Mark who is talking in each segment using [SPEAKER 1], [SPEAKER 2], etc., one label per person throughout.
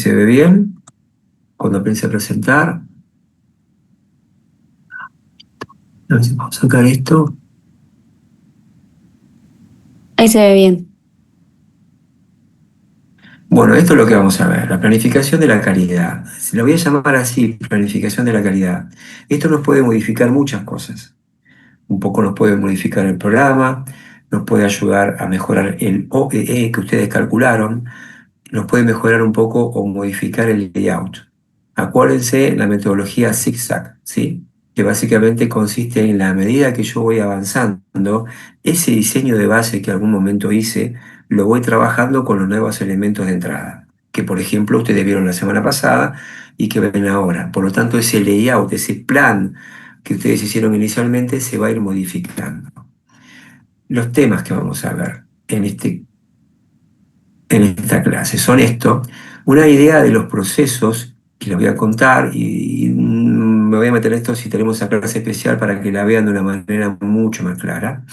[SPEAKER 1] se ve bien cuando piense presentar. A ver si puedo sacar esto.
[SPEAKER 2] Ahí se ve bien.
[SPEAKER 1] Bueno, esto es lo que vamos a ver, la planificación de la calidad. Se lo voy a llamar así, planificación de la calidad. Esto nos puede modificar muchas cosas. Un poco nos puede modificar el programa, nos puede ayudar a mejorar el OEE que ustedes calcularon, nos puede mejorar un poco o modificar el layout. Acuérdense la metodología zigzag, ¿sí? Que básicamente consiste en la medida que yo voy avanzando, ese diseño de base que algún momento hice, lo voy trabajando con los nuevos elementos de entrada, que por ejemplo ustedes vieron la semana pasada y que ven ahora. Por lo tanto, ese layout, ese plan que ustedes hicieron inicialmente se va a ir modificando. Los temas que vamos a ver en esta clase son esto, una idea de los procesos que les voy a contar me voy a meter en esto si tenemos esa clase especial para que la vean de una manera mucho más clara.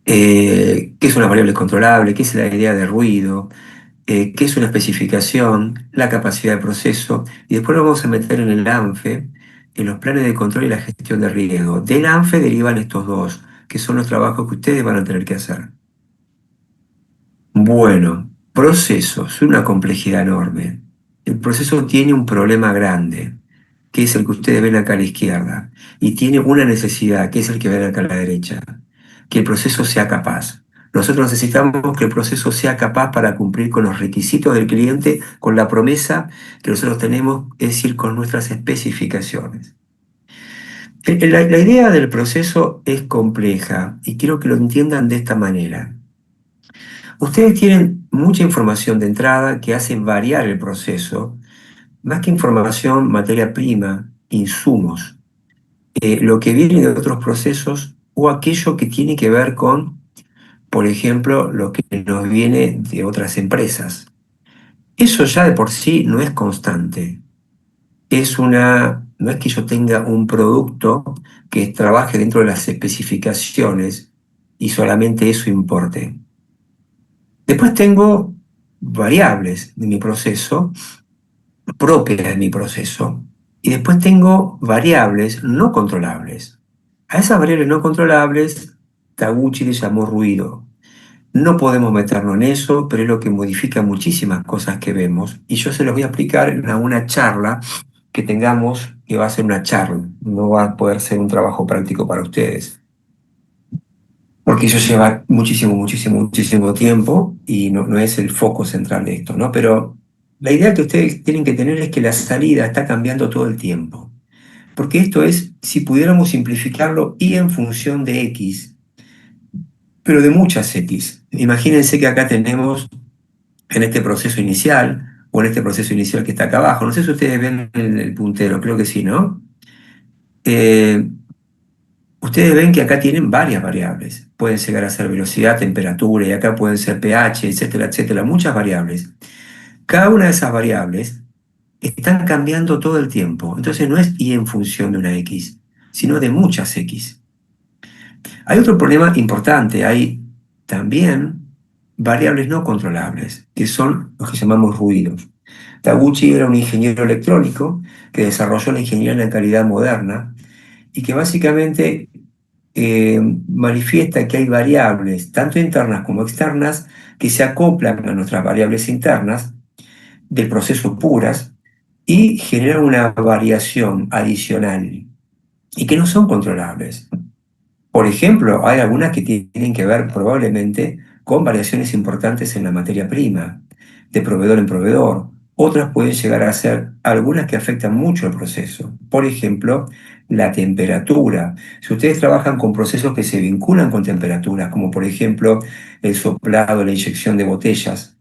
[SPEAKER 1] ¿Qué es una variable controlable? ¿Qué es la idea de ruido? ¿Qué es una especificación? La capacidad de proceso. Y después lo vamos a meter en el ANFE, en los planes de control y la gestión de riesgo. Del ANFE derivan estos dos, que son los trabajos que ustedes van a tener que hacer. Bueno, procesos, una complejidad enorme. El proceso tiene un problema grande, que es el que ustedes ven acá a la izquierda, y tiene una necesidad, que es el que ven acá a la derecha, que el proceso sea capaz. Nosotros necesitamos que el proceso sea capaz para cumplir con los requisitos del cliente, con la promesa que nosotros tenemos, es decir, con nuestras especificaciones. La idea del proceso es compleja y quiero que lo entiendan de esta manera. Ustedes tienen mucha información de entrada que hace variar el proceso, más que información, materia prima, insumos, lo que viene de otros procesos o aquello que tiene que ver con, por ejemplo, lo que nos viene de otras empresas. Eso ya de por sí no es constante. No es que yo tenga un producto que trabaje dentro de las especificaciones y solamente eso importe. Después tengo variables de mi proceso, propias de mi proceso, y después tengo variables no controlables. A esas variables no controlables, Taguchi le llamó ruido. No podemos meternos en eso, pero es lo que modifica muchísimas cosas que vemos, y yo se los voy a explicar en una charla que tengamos, que va a ser una charla, no va a poder ser un trabajo práctico para ustedes porque eso lleva muchísimo, muchísimo, muchísimo tiempo y no es el foco central de esto, ¿no? Pero la idea que ustedes tienen que tener es que la salida está cambiando todo el tiempo, porque esto es, si pudiéramos simplificarlo, y en función de X, pero de muchas X. Imagínense que acá tenemos en este proceso inicial, o en este proceso inicial que está acá abajo, no sé si ustedes ven el puntero, creo que sí, ¿no? Eh, Ustedes ven que acá tienen varias variables. Pueden llegar a ser velocidad, temperatura, y acá pueden ser pH, etcétera, etcétera, muchas variables. Cada una de esas variables están cambiando todo el tiempo. Entonces no es y en función de una X, sino de muchas X. Hay otro problema importante. Hay también variables no controlables, que son los que llamamos ruidos. Taguchi era un ingeniero electrónico que desarrolló la ingeniería en la calidad moderna y que básicamente manifiesta que hay variables, tanto internas como externas, que se acoplan a nuestras variables internas del proceso puras y generan una variación adicional y que no son controlables. Por ejemplo, hay algunas que tienen que ver probablemente con variaciones importantes en la materia prima, de proveedor en proveedor. Otras pueden llegar a ser algunas que afectan mucho el proceso. Por ejemplo, la temperatura. Si ustedes trabajan con procesos que se vinculan con temperaturas, como por ejemplo el soplado, la inyección de botellas,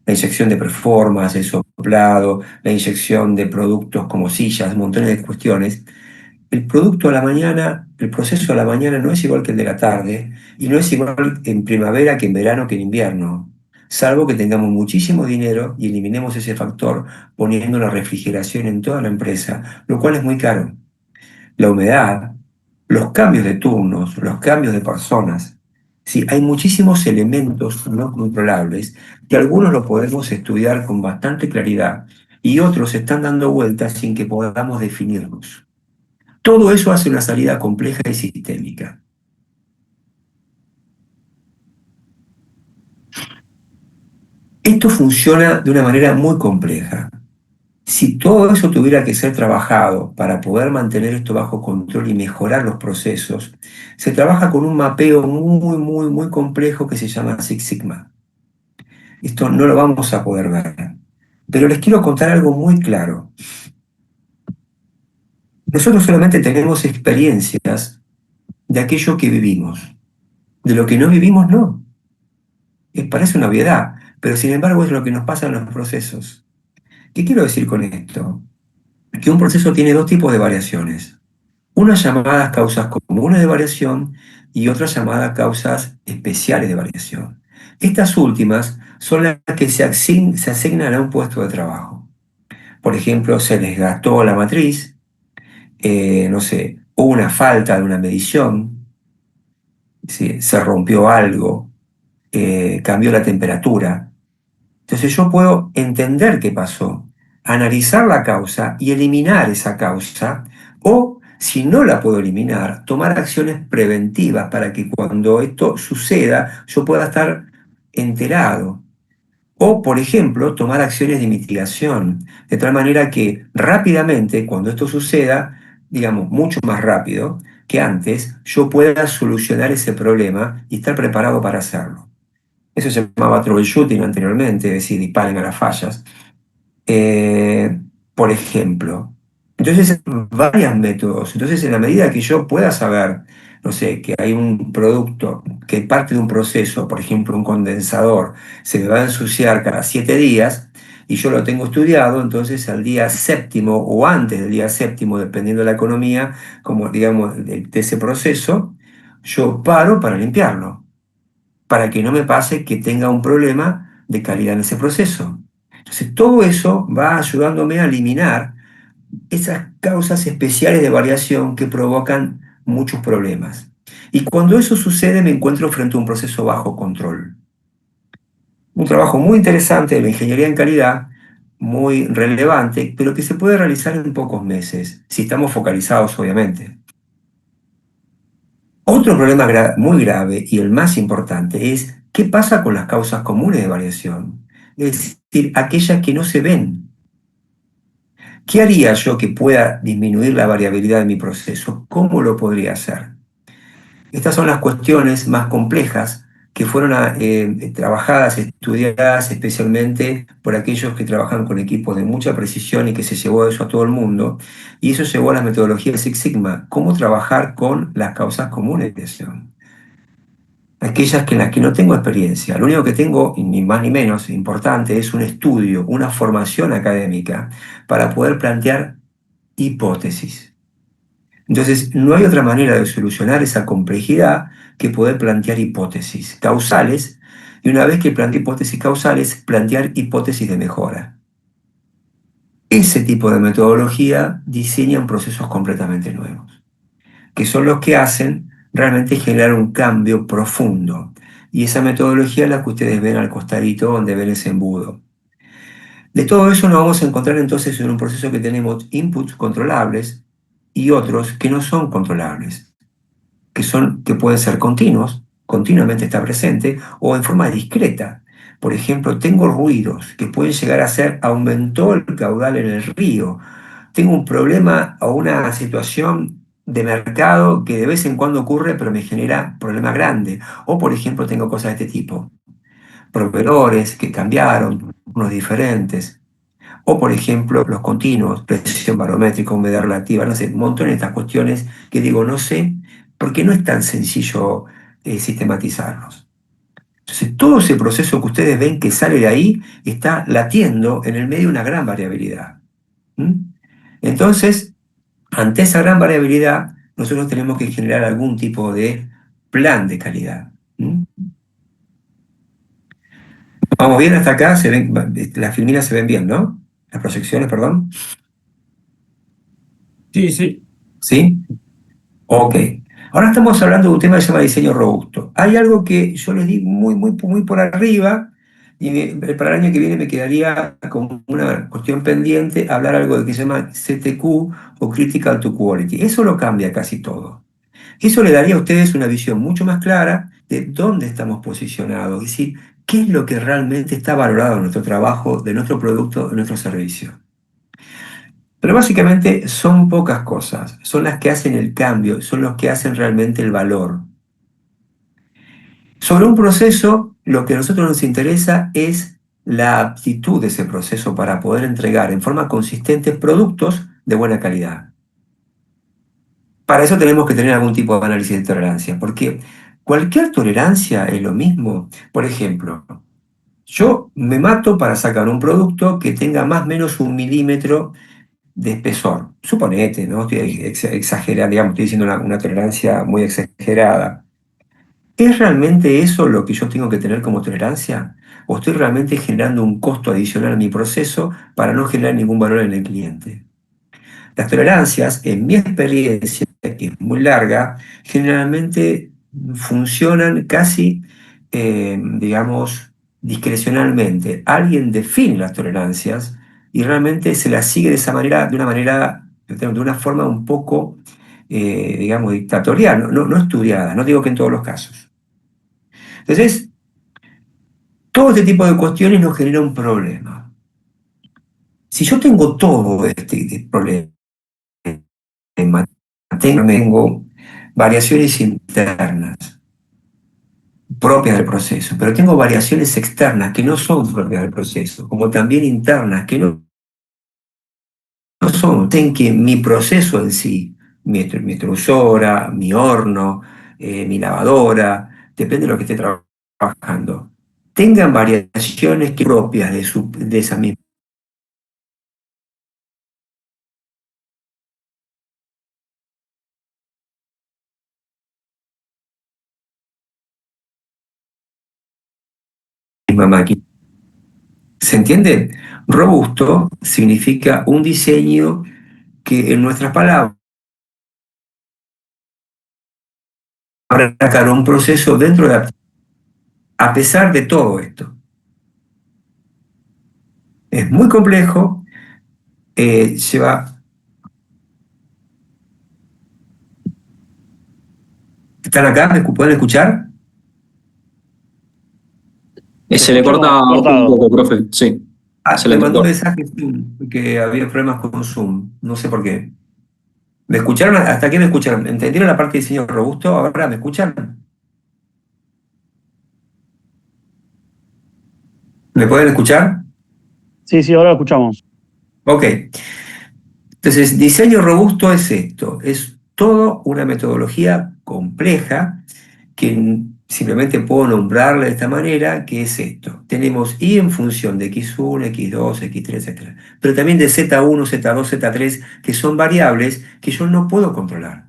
[SPEAKER 1] la inyección de performance, el soplado, la inyección de productos como sillas, montones de cuestiones, el producto a la mañana, el proceso a la mañana no es igual que el de la tarde y no es igual en primavera que en verano que en invierno, salvo que tengamos muchísimo dinero y eliminemos ese factor poniendo la refrigeración en toda la empresa, lo cual es muy caro. La humedad, los cambios de turnos, los cambios de personas, Sí, hay muchísimos elementos no controlables que algunos los podemos estudiar con bastante claridad y otros están dando vueltas sin que podamos definirlos. Todo eso hace una salida compleja y sistémica. Esto funciona de una manera muy compleja. Si todo eso tuviera que ser trabajado para poder mantener esto bajo control y mejorar los procesos, se trabaja con un mapeo muy complejo que se llama Six Sigma. Esto no lo vamos a poder ver. Pero les quiero contar algo muy claro. Nosotros solamente tenemos experiencias de aquello que vivimos. De lo que no vivimos, no. Parece una obviedad, pero sin embargo es lo que nos pasa en los procesos. ¿Qué quiero decir con esto? Que un proceso tiene dos tipos de variaciones. Unas llamadas causas comunes de variación y otras llamadas causas especiales de variación. Estas últimas son las que se asignan a un puesto de trabajo. Por ejemplo, se les gastó la matriz, no sé, hubo una falta de una medición, ¿sí? Se rompió algo, cambió la temperatura. Entonces yo puedo entender qué pasó, analizar la causa y eliminar esa causa, o si no la puedo eliminar, tomar acciones preventivas para que cuando esto suceda yo pueda estar enterado. O, por ejemplo, tomar acciones de mitigación, de tal manera que rápidamente, cuando esto suceda, digamos, mucho más rápido que antes, yo pueda solucionar ese problema y estar preparado para hacerlo. Eso se llamaba troubleshooting anteriormente, es decir, disparen a las fallas. Eh, por ejemplo. Entonces, varios métodos. Entonces, en la medida que yo pueda saber, no sé, que hay un producto que parte de un proceso, por ejemplo, un condensador, se me va a ensuciar cada 7 días y yo lo tengo estudiado, entonces al día séptimo o antes del día séptimo, dependiendo de la economía, como digamos, de ese proceso, yo paro para limpiarlo para que no me pase que tenga un problema de calidad en ese proceso. Entonces, todo eso va ayudándome a eliminar esas causas especiales de variación que provocan muchos problemas. Y cuando eso sucede, me encuentro frente a un proceso bajo control. Un trabajo muy interesante de la ingeniería en calidad, muy relevante, pero que se puede realizar en pocos meses, si estamos focalizados, obviamente. Otro problema muy grave y el más importante es qué pasa con las causas comunes de variación, es decir, aquellas que no se ven. ¿Qué haría yo que pueda disminuir la variabilidad de mi proceso? ¿Cómo lo podría hacer? Estas son las cuestiones más complejas que fueron trabajadas, estudiadas especialmente por aquellos que trabajan con equipos de mucha precisión y que se llevó eso a todo el mundo. Y eso llevó a la metodología Six Sigma, cómo trabajar con las causas comunes de variación. Aquellas que en las que no tengo experiencia. Lo único que tengo, y ni más ni menos importante, es un estudio, una formación académica para poder plantear hipótesis. Entonces, no hay otra manera de solucionar esa complejidad que poder plantear hipótesis causales, y una vez que planteo hipótesis causales, plantear hipótesis de mejora. Ese tipo de metodología diseñan procesos completamente nuevos, que son los que hacen realmente generar un cambio profundo. Y esa metodología es la que ustedes ven al costadito donde ven ese embudo. De todo eso nos vamos a encontrar entonces en un proceso que tenemos inputs controlables y otros que no son controlables, que pueden ser continuos, continuamente está presente, o en forma discreta. Por ejemplo, tengo ruidos que pueden llegar a ser aumentó el caudal en el río, tengo un problema o una situación de mercado que de vez en cuando ocurre, pero me genera problema grande. O, por ejemplo, tengo cosas de este tipo. Proveedores que cambiaron, unos diferentes. O, por ejemplo, los continuos, presión barométrica, humedad relativa, no sé, un montón de estas cuestiones que digo, no sé, porque no es tan sencillo sistematizarlos. Entonces, todo ese proceso que ustedes ven que sale de ahí está latiendo en el medio de una gran variabilidad. ¿Mm? Entonces, ante esa gran variabilidad, nosotros tenemos que generar algún tipo de plan de calidad. ¿Mm? Vamos bien hasta acá, las filminas se ven bien, ¿no? Las proyecciones, perdón.
[SPEAKER 3] Sí, sí.
[SPEAKER 1] ¿Sí? Ok. Ahora estamos hablando de un tema que se llama diseño robusto. Hay algo que yo les di muy por arriba y para el año que viene me quedaría como una cuestión pendiente hablar algo de que se llama CTQ o Critical to Quality. Eso lo cambia casi todo. Eso le daría a ustedes una visión mucho más clara de dónde estamos posicionados, es decir, qué es lo que realmente está valorado en nuestro trabajo, de nuestro producto, de nuestro servicio. Pero básicamente son pocas cosas, son las que hacen el cambio, son los que hacen realmente el valor. Sobre un proceso, lo que a nosotros nos interesa es la aptitud de ese proceso para poder entregar en forma consistente productos de buena calidad. Para eso tenemos que tener algún tipo de análisis de tolerancia, porque cualquier tolerancia es lo mismo. Por ejemplo, yo me mato para sacar un producto que tenga más o menos 1 milímetro de espesor. Suponete, ¿no? Estoy exagerando, digamos, estoy diciendo una tolerancia muy exagerada. ¿Es realmente eso lo que yo tengo que tener como tolerancia? ¿O estoy realmente generando un costo adicional a mi proceso para no generar ningún valor en el cliente? Las tolerancias, en mi experiencia, que es muy larga, generalmente funcionan casi, digamos, discrecionalmente. Alguien define las tolerancias y realmente se las sigue de esa manera, de una forma un poco, digamos, dictatorial, no estudiada, no digo que en todos los casos. Entonces, todo este tipo de cuestiones nos genera un problema. Si yo tengo todo este problema, tengo variaciones internas propias del proceso, pero tengo variaciones externas que no son propias del proceso, como también internas que no son, en que mi proceso en sí, mi extrusora, mi horno, mi lavadora, depende de lo que esté trabajando, tengan variaciones propias de esa misma máquina. ¿Se entiende? Robusto significa un diseño que en nuestras palabras abarca un proceso dentro de a pesar de todo esto. Es muy complejo, lleva... ¿Están acá? ¿Me pueden escuchar?
[SPEAKER 3] Te
[SPEAKER 4] Se le
[SPEAKER 3] escuchamos
[SPEAKER 4] corta un
[SPEAKER 3] cortado.
[SPEAKER 4] poco, profe. Sí,
[SPEAKER 1] Ah,
[SPEAKER 4] se le
[SPEAKER 1] me mandó un
[SPEAKER 4] entrecorta.
[SPEAKER 1] mensaje Zoom, que había problemas con Zoom, no sé por qué. ¿Me escucharon? ¿Hasta aquí me escucharon? ¿Entendieron la parte de diseño robusto? ¿Ahora me escuchan? ¿Me pueden escuchar?
[SPEAKER 3] Sí, sí, ahora lo escuchamos.
[SPEAKER 1] Ok. Entonces, diseño robusto es esto, es toda una metodología compleja que simplemente puedo nombrarla de esta manera, que es esto. Tenemos Y en función de X1, X2, X3, etc. Pero también de Z1, Z2, Z3, que son variables que yo no puedo controlar.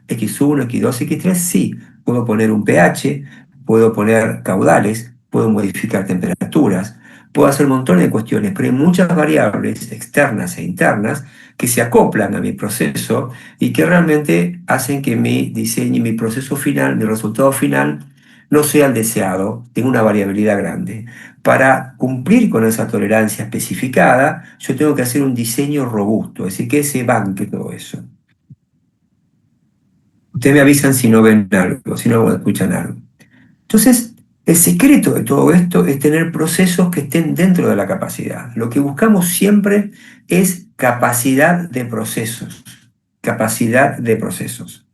[SPEAKER 1] X1, X2, X3, sí. Puedo poner un pH, puedo poner caudales, puedo modificar temperaturas, puedo hacer un montón de cuestiones, pero hay muchas variables externas e internas que se acoplan a mi proceso y que realmente hacen que mi diseño y mi proceso final, mi resultado final, no sea el deseado, tenga una variabilidad grande. Para cumplir con esa tolerancia especificada, yo tengo que hacer un diseño robusto, es decir, que se banque todo eso. Ustedes me avisan si no ven algo, si no escuchan algo. Entonces, el secreto de todo esto es tener procesos que estén dentro de la capacidad. Lo que buscamos siempre es capacidad de procesos. Capacidad de procesos.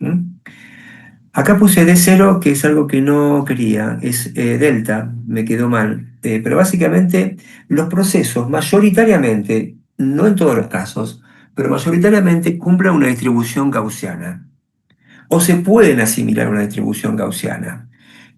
[SPEAKER 1] Acá puse D0, que es algo que no quería, es delta, me quedó mal. Pero básicamente los procesos mayoritariamente, no en todos los casos, pero mayoritariamente cumplen una distribución gaussiana o se pueden asimilar a una distribución gaussiana.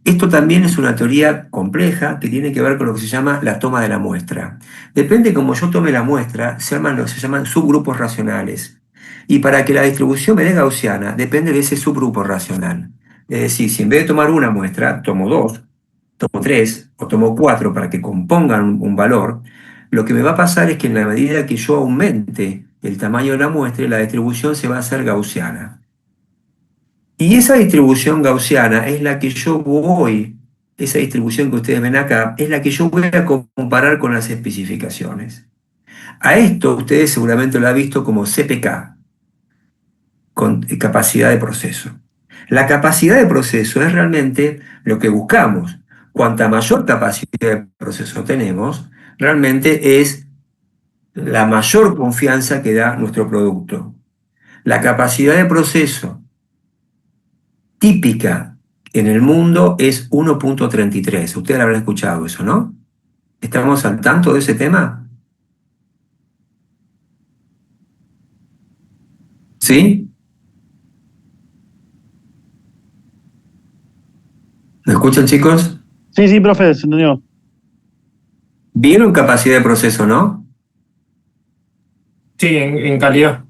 [SPEAKER 1] Esto también es una teoría compleja que tiene que ver con lo que se llama la toma de la muestra. Depende de cómo yo tome la muestra, se llaman lo que se llaman subgrupos racionales. Y para que la distribución me dé gaussiana, depende de ese subgrupo racional. Es decir, si en vez de tomar una muestra, tomo dos, tomo tres o tomo cuatro para que compongan un valor, lo que me va a pasar es que en la medida que yo aumente el tamaño de la muestra, la distribución se va a hacer gaussiana. Y esa distribución gaussiana es la que yo voy, esa distribución que ustedes ven acá, es la que yo voy a comparar con las especificaciones. A esto ustedes seguramente lo han visto como CPK, con capacidad de proceso. La capacidad de proceso es realmente lo que buscamos. Cuanta mayor capacidad de proceso tenemos, realmente es la mayor confianza que da nuestro producto. La capacidad de proceso típica en el mundo es 1.33. Ustedes habrán escuchado eso, ¿no? ¿Estamos al tanto de ese tema? ¿Sí? ¿Me escuchan, chicos?
[SPEAKER 3] Sí, sí, profe, se entendió.
[SPEAKER 1] ¿Vieron capacidad de proceso, no?
[SPEAKER 4] Sí, en calidad.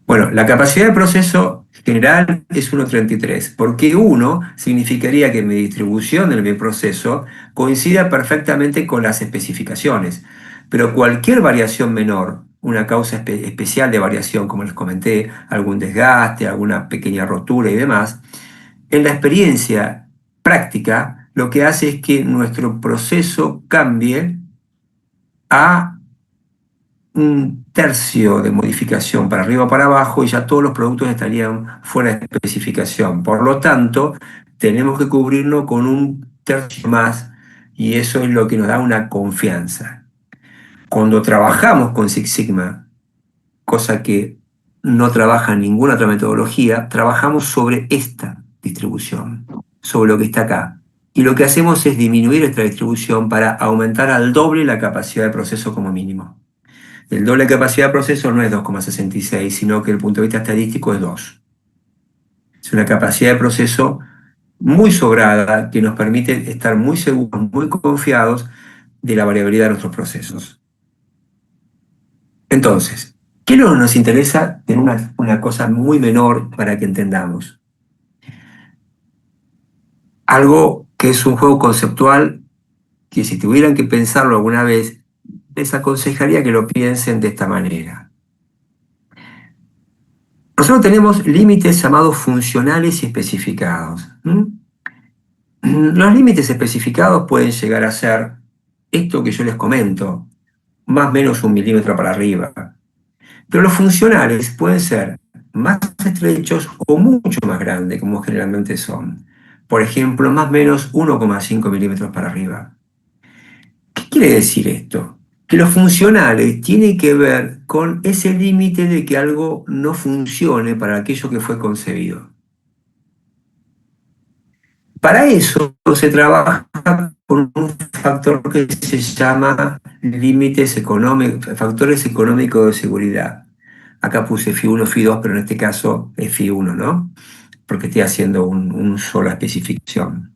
[SPEAKER 1] Bueno, la capacidad de proceso general es 1.33, porque 1 significaría que mi distribución de mi proceso coincida perfectamente con las especificaciones. Pero cualquier variación menor, una causa especial de variación, como les comenté, algún desgaste, alguna pequeña rotura y demás, en la experiencia práctica lo que hace es que nuestro proceso cambie a un tercio de modificación para arriba o para abajo y ya todos los productos estarían fuera de especificación. Por lo tanto, tenemos que cubrirlo con un tercio más y eso es lo que nos da una confianza. Cuando trabajamos con Six Sigma, cosa que no trabaja ninguna otra metodología, trabajamos sobre esta distribución, sobre lo que está acá. Y lo que hacemos es disminuir esta distribución para aumentar al doble la capacidad de proceso como mínimo. El doble de capacidad de proceso no es 2,66, sino que el punto de vista estadístico es 2. Es una capacidad de proceso muy sobrada que nos permite estar muy seguros, muy confiados de la variabilidad de nuestros procesos. Entonces, ¿qué nos interesa? Tener una cosa muy menor para que entendamos. Algo que es un juego conceptual que si tuvieran que pensarlo alguna vez, les aconsejaría que lo piensen de esta manera. Nosotros tenemos límites llamados funcionales y especificados. Los límites especificados pueden llegar a ser esto que yo les comento, más o menos 1 milímetro para arriba. Pero los funcionales pueden ser más estrechos o mucho más grandes, como generalmente son. Por ejemplo, más o menos 1,5 milímetros para arriba. ¿Qué quiere decir esto? Que los funcionales tienen que ver con ese límite de que algo no funcione para aquello que fue concebido. Para eso se trabaja con un factor que se llama límites económicos, factores económicos de seguridad. Acá puse FI1, FI2, pero en este caso es FI1, ¿no? Porque estoy haciendo una sola especificación.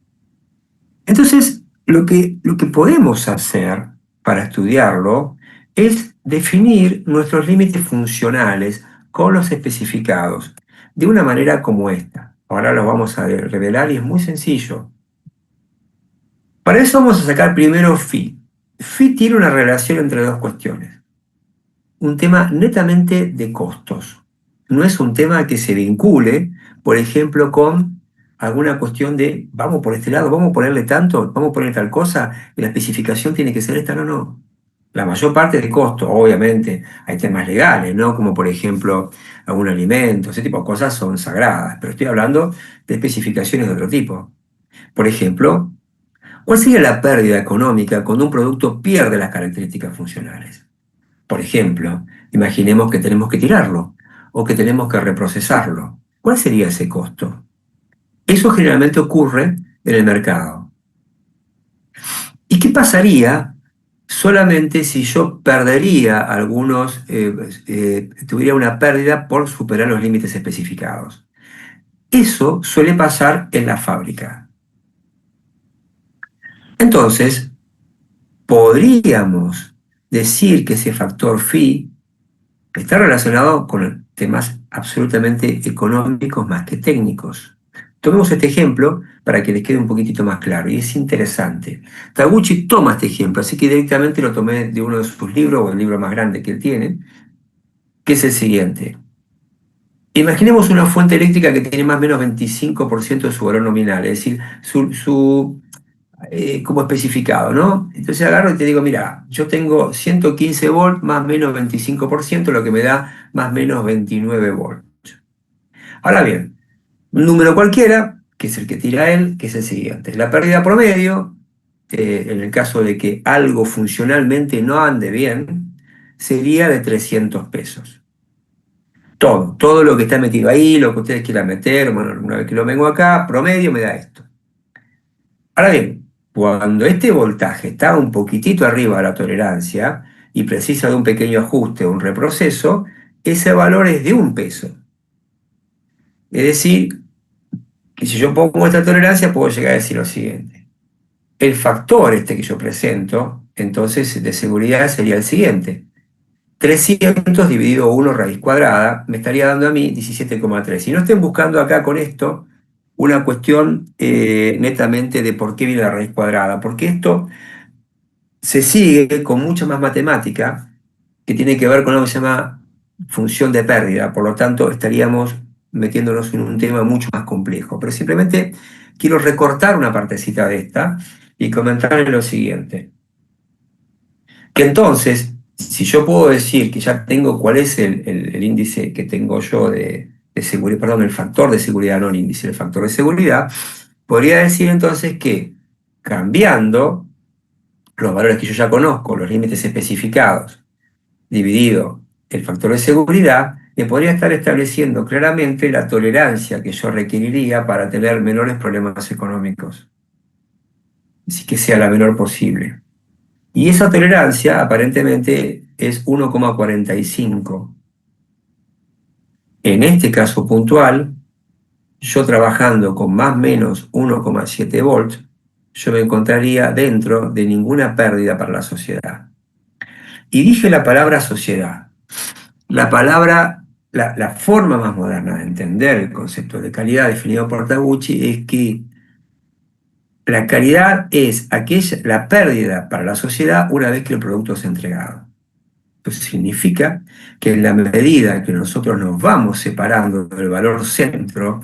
[SPEAKER 1] Entonces, lo que podemos hacer para estudiarlo es definir nuestros límites funcionales con los especificados de una manera como esta. Ahora lo vamos a revelar y es muy sencillo. Para eso vamos a sacar primero phi. Phi tiene una relación entre dos cuestiones. Un tema netamente de costos. No es un tema que se vincule, por ejemplo, con alguna cuestión de vamos por este lado, vamos a ponerle tanto, vamos a poner tal cosa, y la especificación tiene que ser esta, no. La mayor parte de costo, obviamente, hay temas legales, ¿no? Como por ejemplo algún alimento, ese tipo de cosas son sagradas, pero estoy hablando de especificaciones de otro tipo. Por ejemplo, ¿cuál sería la pérdida económica cuando un producto pierde las características funcionales? Por ejemplo, imaginemos que tenemos que tirarlo o que tenemos que reprocesarlo. ¿Cuál sería ese costo? Eso generalmente ocurre en el mercado. ¿Y qué pasaría solamente si yo perdería tuviera una pérdida por superar los límites especificados? Eso suele pasar en la fábrica. Entonces, podríamos decir que ese factor phi está relacionado con temas absolutamente económicos más que técnicos. Tomemos este ejemplo para que les quede un poquitito más claro, y es interesante. Taguchi toma este ejemplo, así que directamente lo tomé de uno de sus libros, o el libro más grande que él tiene, que es el siguiente. Imaginemos una fuente eléctrica que tiene más o menos 25% de su valor nominal, es decir, como especificado, ¿no? Entonces agarro y te digo, mira, yo tengo 115 volts más o menos 25%, lo que me da más o menos 29 volts. Ahora bien, un número cualquiera, que es el que tira él, que es el siguiente. La pérdida promedio, en el caso de que algo funcionalmente no ande bien, sería de 300 pesos. Todo lo que está metido ahí, lo que ustedes quieran meter, bueno, una vez que lo vengo acá, promedio me da esto. Ahora bien, cuando este voltaje está un poquitito arriba de la tolerancia y precisa de un pequeño ajuste o un reproceso, ese valor es de 1 peso. Es decir, que si yo pongo esta tolerancia, puedo llegar a decir lo siguiente. El factor este que yo presento, entonces de seguridad sería el siguiente. 300 dividido 1 raíz cuadrada me estaría dando a mí 17,3. Y no estén buscando acá con esto una cuestión netamente de por qué viene la raíz cuadrada, porque esto se sigue con mucha más matemática que tiene que ver con lo que se llama función de pérdida. Por lo tanto, estaríamos metiéndonos en un tema mucho más complejo. Pero simplemente quiero recortar una partecita de esta y comentarles lo siguiente. Que entonces, si yo puedo decir que ya tengo cuál es el índice que tengo yo de seguridad, perdón, el factor de seguridad, no el índice, el factor de seguridad, podría decir entonces que cambiando los valores que yo ya conozco, los límites especificados, dividido el factor de seguridad, me podría estar estableciendo claramente la tolerancia que yo requeriría para tener menores problemas económicos, así que sea la menor posible. Y esa tolerancia aparentemente es 1,45. En este caso puntual, yo trabajando con más o menos 1,7 volts, yo me encontraría dentro de ninguna pérdida para la sociedad. Y dije la palabra sociedad. La palabra, la forma más moderna de entender el concepto de calidad definido por Taguchi es que la calidad es la pérdida para la sociedad una vez que el producto es entregado. Eso significa que en la medida que nosotros nos vamos separando del valor centro,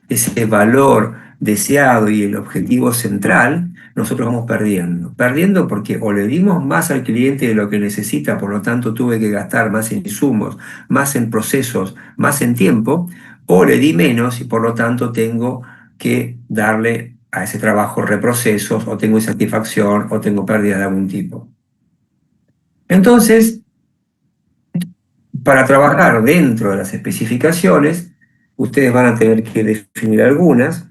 [SPEAKER 1] ese valor deseado y el objetivo central, nosotros vamos perdiendo. Perdiendo porque o le dimos más al cliente de lo que necesita, por lo tanto tuve que gastar más en insumos, más en procesos, más en tiempo, o le di menos y por lo tanto tengo que darle a ese trabajo reprocesos, o tengo insatisfacción, o tengo pérdida de algún tipo. Entonces, para trabajar dentro de las especificaciones, ustedes van a tener que definir algunas.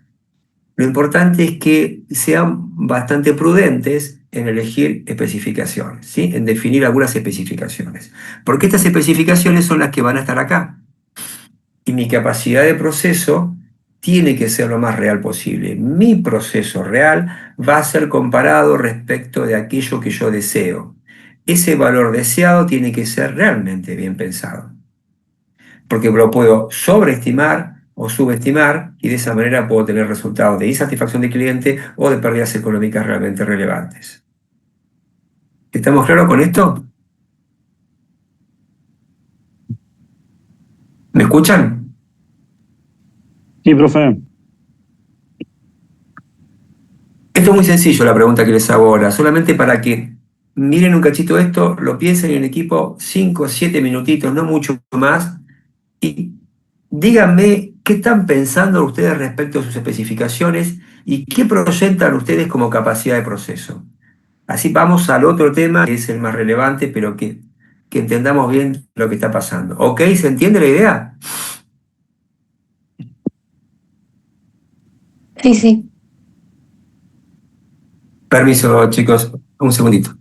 [SPEAKER 1] Lo importante es que sean bastante prudentes en elegir especificaciones, ¿sí? En definir algunas especificaciones. Porque estas especificaciones son las que van a estar acá. Y mi capacidad de proceso tiene que ser lo más real posible. Mi proceso real va a ser comparado respecto de aquello que yo deseo. Ese valor deseado tiene que ser realmente bien pensado, porque lo puedo sobreestimar o subestimar y de esa manera puedo tener resultados de insatisfacción del cliente o de pérdidas económicas realmente relevantes. ¿Estamos claros con esto? ¿Me escuchan?
[SPEAKER 3] Sí, profe.
[SPEAKER 1] Esto es muy sencillo la pregunta que les hago ahora, solamente para que miren un cachito esto, lo piensen en equipo 5 o 7 minutitos, no mucho más, y díganme qué están pensando ustedes respecto a sus especificaciones y qué proyectan ustedes como capacidad de proceso. Así vamos al otro tema, que es el más relevante, pero que entendamos bien lo que está pasando. ¿Ok? ¿Se entiende la idea?
[SPEAKER 2] Sí, sí.
[SPEAKER 1] Permiso, chicos, un segundito.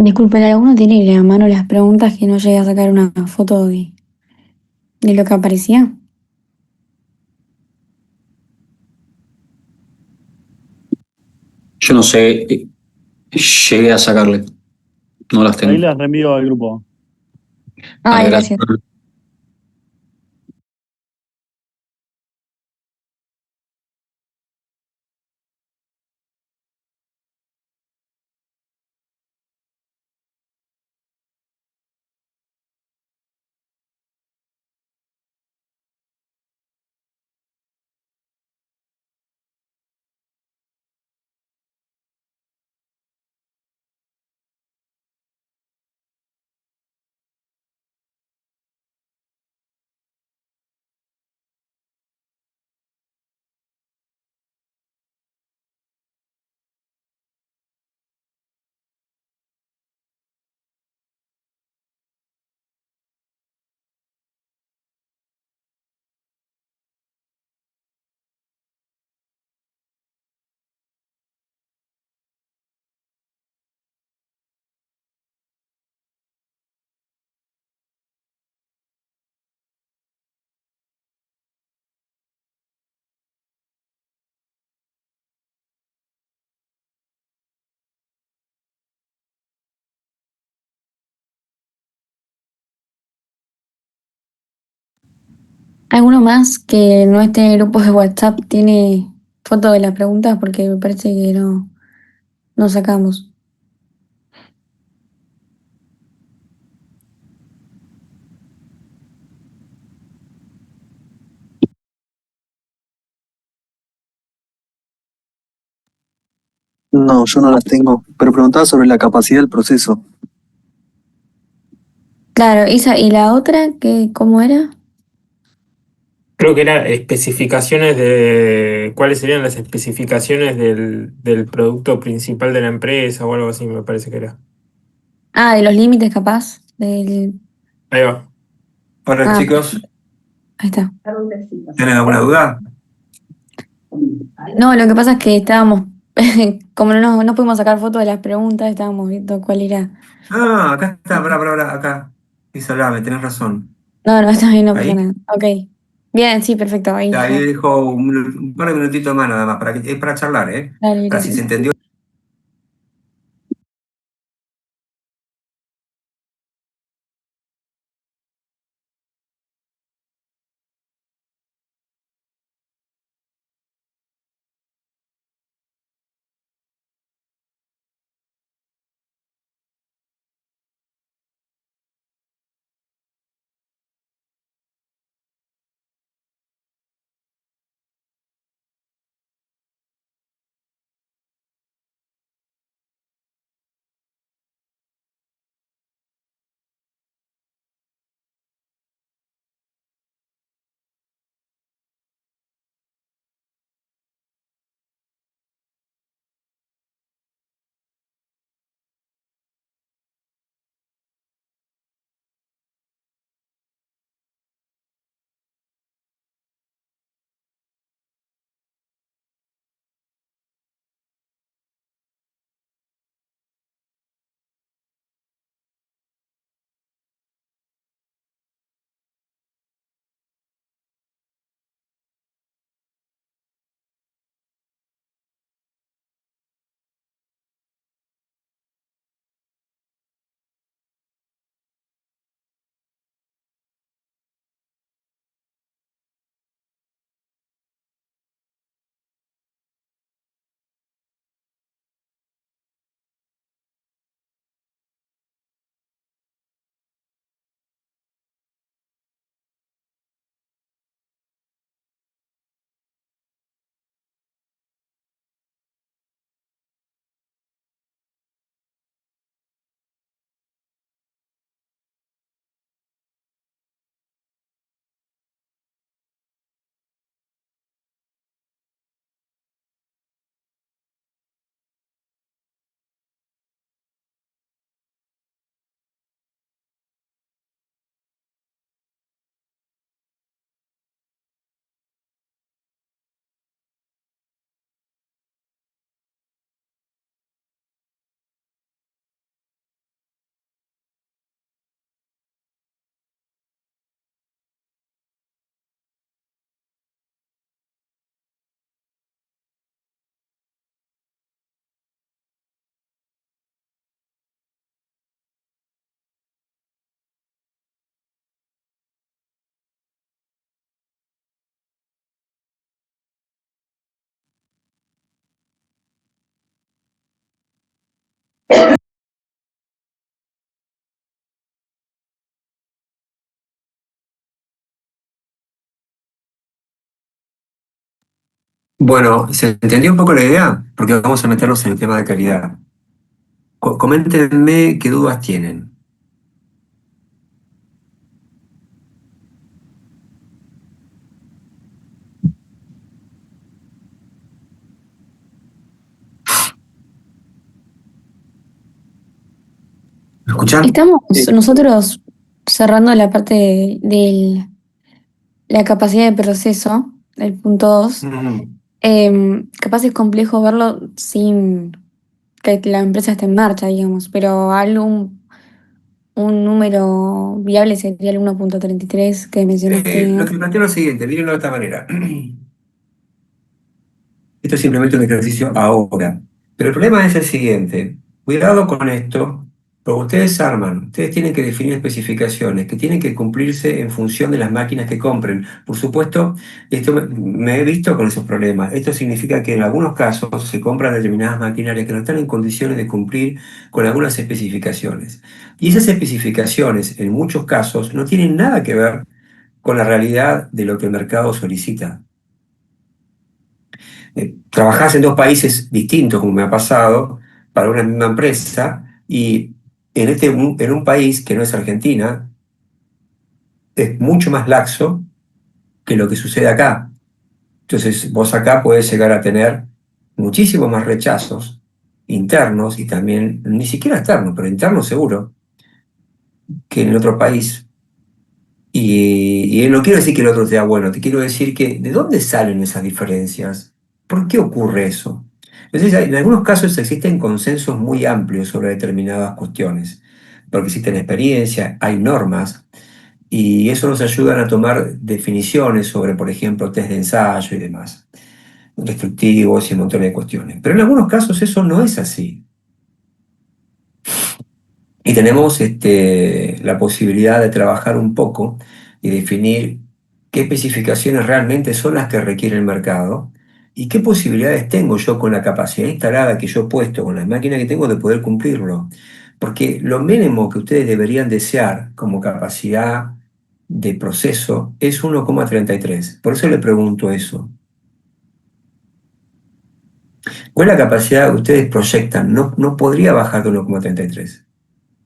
[SPEAKER 2] Disculpen, ¿alguno tiene a mano las preguntas que no llegué a sacar una foto de lo que aparecía?
[SPEAKER 5] Yo no sé, llegué a sacarle, no las
[SPEAKER 3] Ahí
[SPEAKER 5] tengo.
[SPEAKER 3] las reenvío al grupo.
[SPEAKER 2] Ay,
[SPEAKER 5] Dale, gracias.
[SPEAKER 2] gracias. ¿Alguno más que no esté en el grupo de WhatsApp tiene foto de las preguntas? Porque me parece que no sacamos.
[SPEAKER 6] No, yo no las tengo, pero preguntaba sobre la capacidad del proceso.
[SPEAKER 2] Claro, esa, ¿y la otra que cómo era?
[SPEAKER 4] Creo que era especificaciones de cuáles serían las especificaciones del producto principal de la empresa o algo así, me parece que era.
[SPEAKER 2] Ah, de los límites capaz. Del...
[SPEAKER 4] Ahí va.
[SPEAKER 1] Hola
[SPEAKER 2] Ah,
[SPEAKER 1] chicos,
[SPEAKER 2] ahí está.
[SPEAKER 1] ¿tienen alguna duda?
[SPEAKER 2] No, lo que pasa es que estábamos, como no pudimos sacar fotos de las preguntas, estábamos viendo cuál era.
[SPEAKER 1] Ah, acá está, acá. Dice Olave, tenés razón.
[SPEAKER 2] No, está bien, no pasa
[SPEAKER 1] Ahí,
[SPEAKER 2] nada. Ok. Bien, sí, perfecto. Ahí
[SPEAKER 1] ahí
[SPEAKER 2] ya.
[SPEAKER 1] dejo un par de minutitos más nada más, es para charlar, ¿eh?
[SPEAKER 2] Dale,
[SPEAKER 1] Para si se
[SPEAKER 2] gracias.
[SPEAKER 1] entendió. Bueno, ¿se entendió un poco la idea? Porque vamos a meternos en el tema de calidad. Coméntenme qué dudas tienen. ¿Me escuchan?
[SPEAKER 2] Estamos
[SPEAKER 6] Sí.
[SPEAKER 2] nosotros cerrando la parte de la capacidad de proceso, el punto 2.
[SPEAKER 1] Mm.
[SPEAKER 2] Capaz es complejo verlo sin que la empresa esté en marcha, digamos, pero un número viable sería el 1.33 que
[SPEAKER 1] Lo
[SPEAKER 2] mencionaste.
[SPEAKER 1] que planteo es lo siguiente, mírenlo de esta manera. Esto es simplemente un ejercicio ahora. Pero el problema es el siguiente. Cuidado con esto, porque ustedes tienen que definir especificaciones que tienen que cumplirse en función de las máquinas que compren. Por supuesto, esto me he visto con esos problemas. Esto significa que en algunos casos se compran determinadas maquinarias que no están en condiciones de cumplir con algunas especificaciones. Y esas especificaciones, en muchos casos, no tienen nada que ver con la realidad de lo que el mercado solicita. Trabajás en dos países distintos, como me ha pasado, para una misma empresa, y en un país que no es Argentina, es mucho más laxo que lo que sucede acá. Entonces, vos acá podés llegar a tener muchísimos más rechazos internos y también, ni siquiera externos, pero internos seguro, que en el otro país. Y no quiero decir que el otro sea bueno, te quiero decir que ¿de dónde salen esas diferencias? ¿Por qué ocurre eso? Entonces, en algunos casos existen consensos muy amplios sobre determinadas cuestiones, porque existen experiencias, hay normas, y eso nos ayuda a tomar definiciones sobre, por ejemplo, test de ensayo y demás, restrictivos y un montón de cuestiones. Pero en algunos casos eso no es así. Y tenemos la posibilidad de trabajar un poco y definir qué especificaciones realmente son las que requiere el mercado y qué posibilidades tengo yo con la capacidad instalada que yo he puesto, con las máquinas que tengo de poder cumplirlo. Porque lo mínimo que ustedes deberían desear como capacidad de proceso es 1,33. Por eso le pregunto eso. ¿Cuál es la capacidad que ustedes proyectan? No podría bajar de 1,33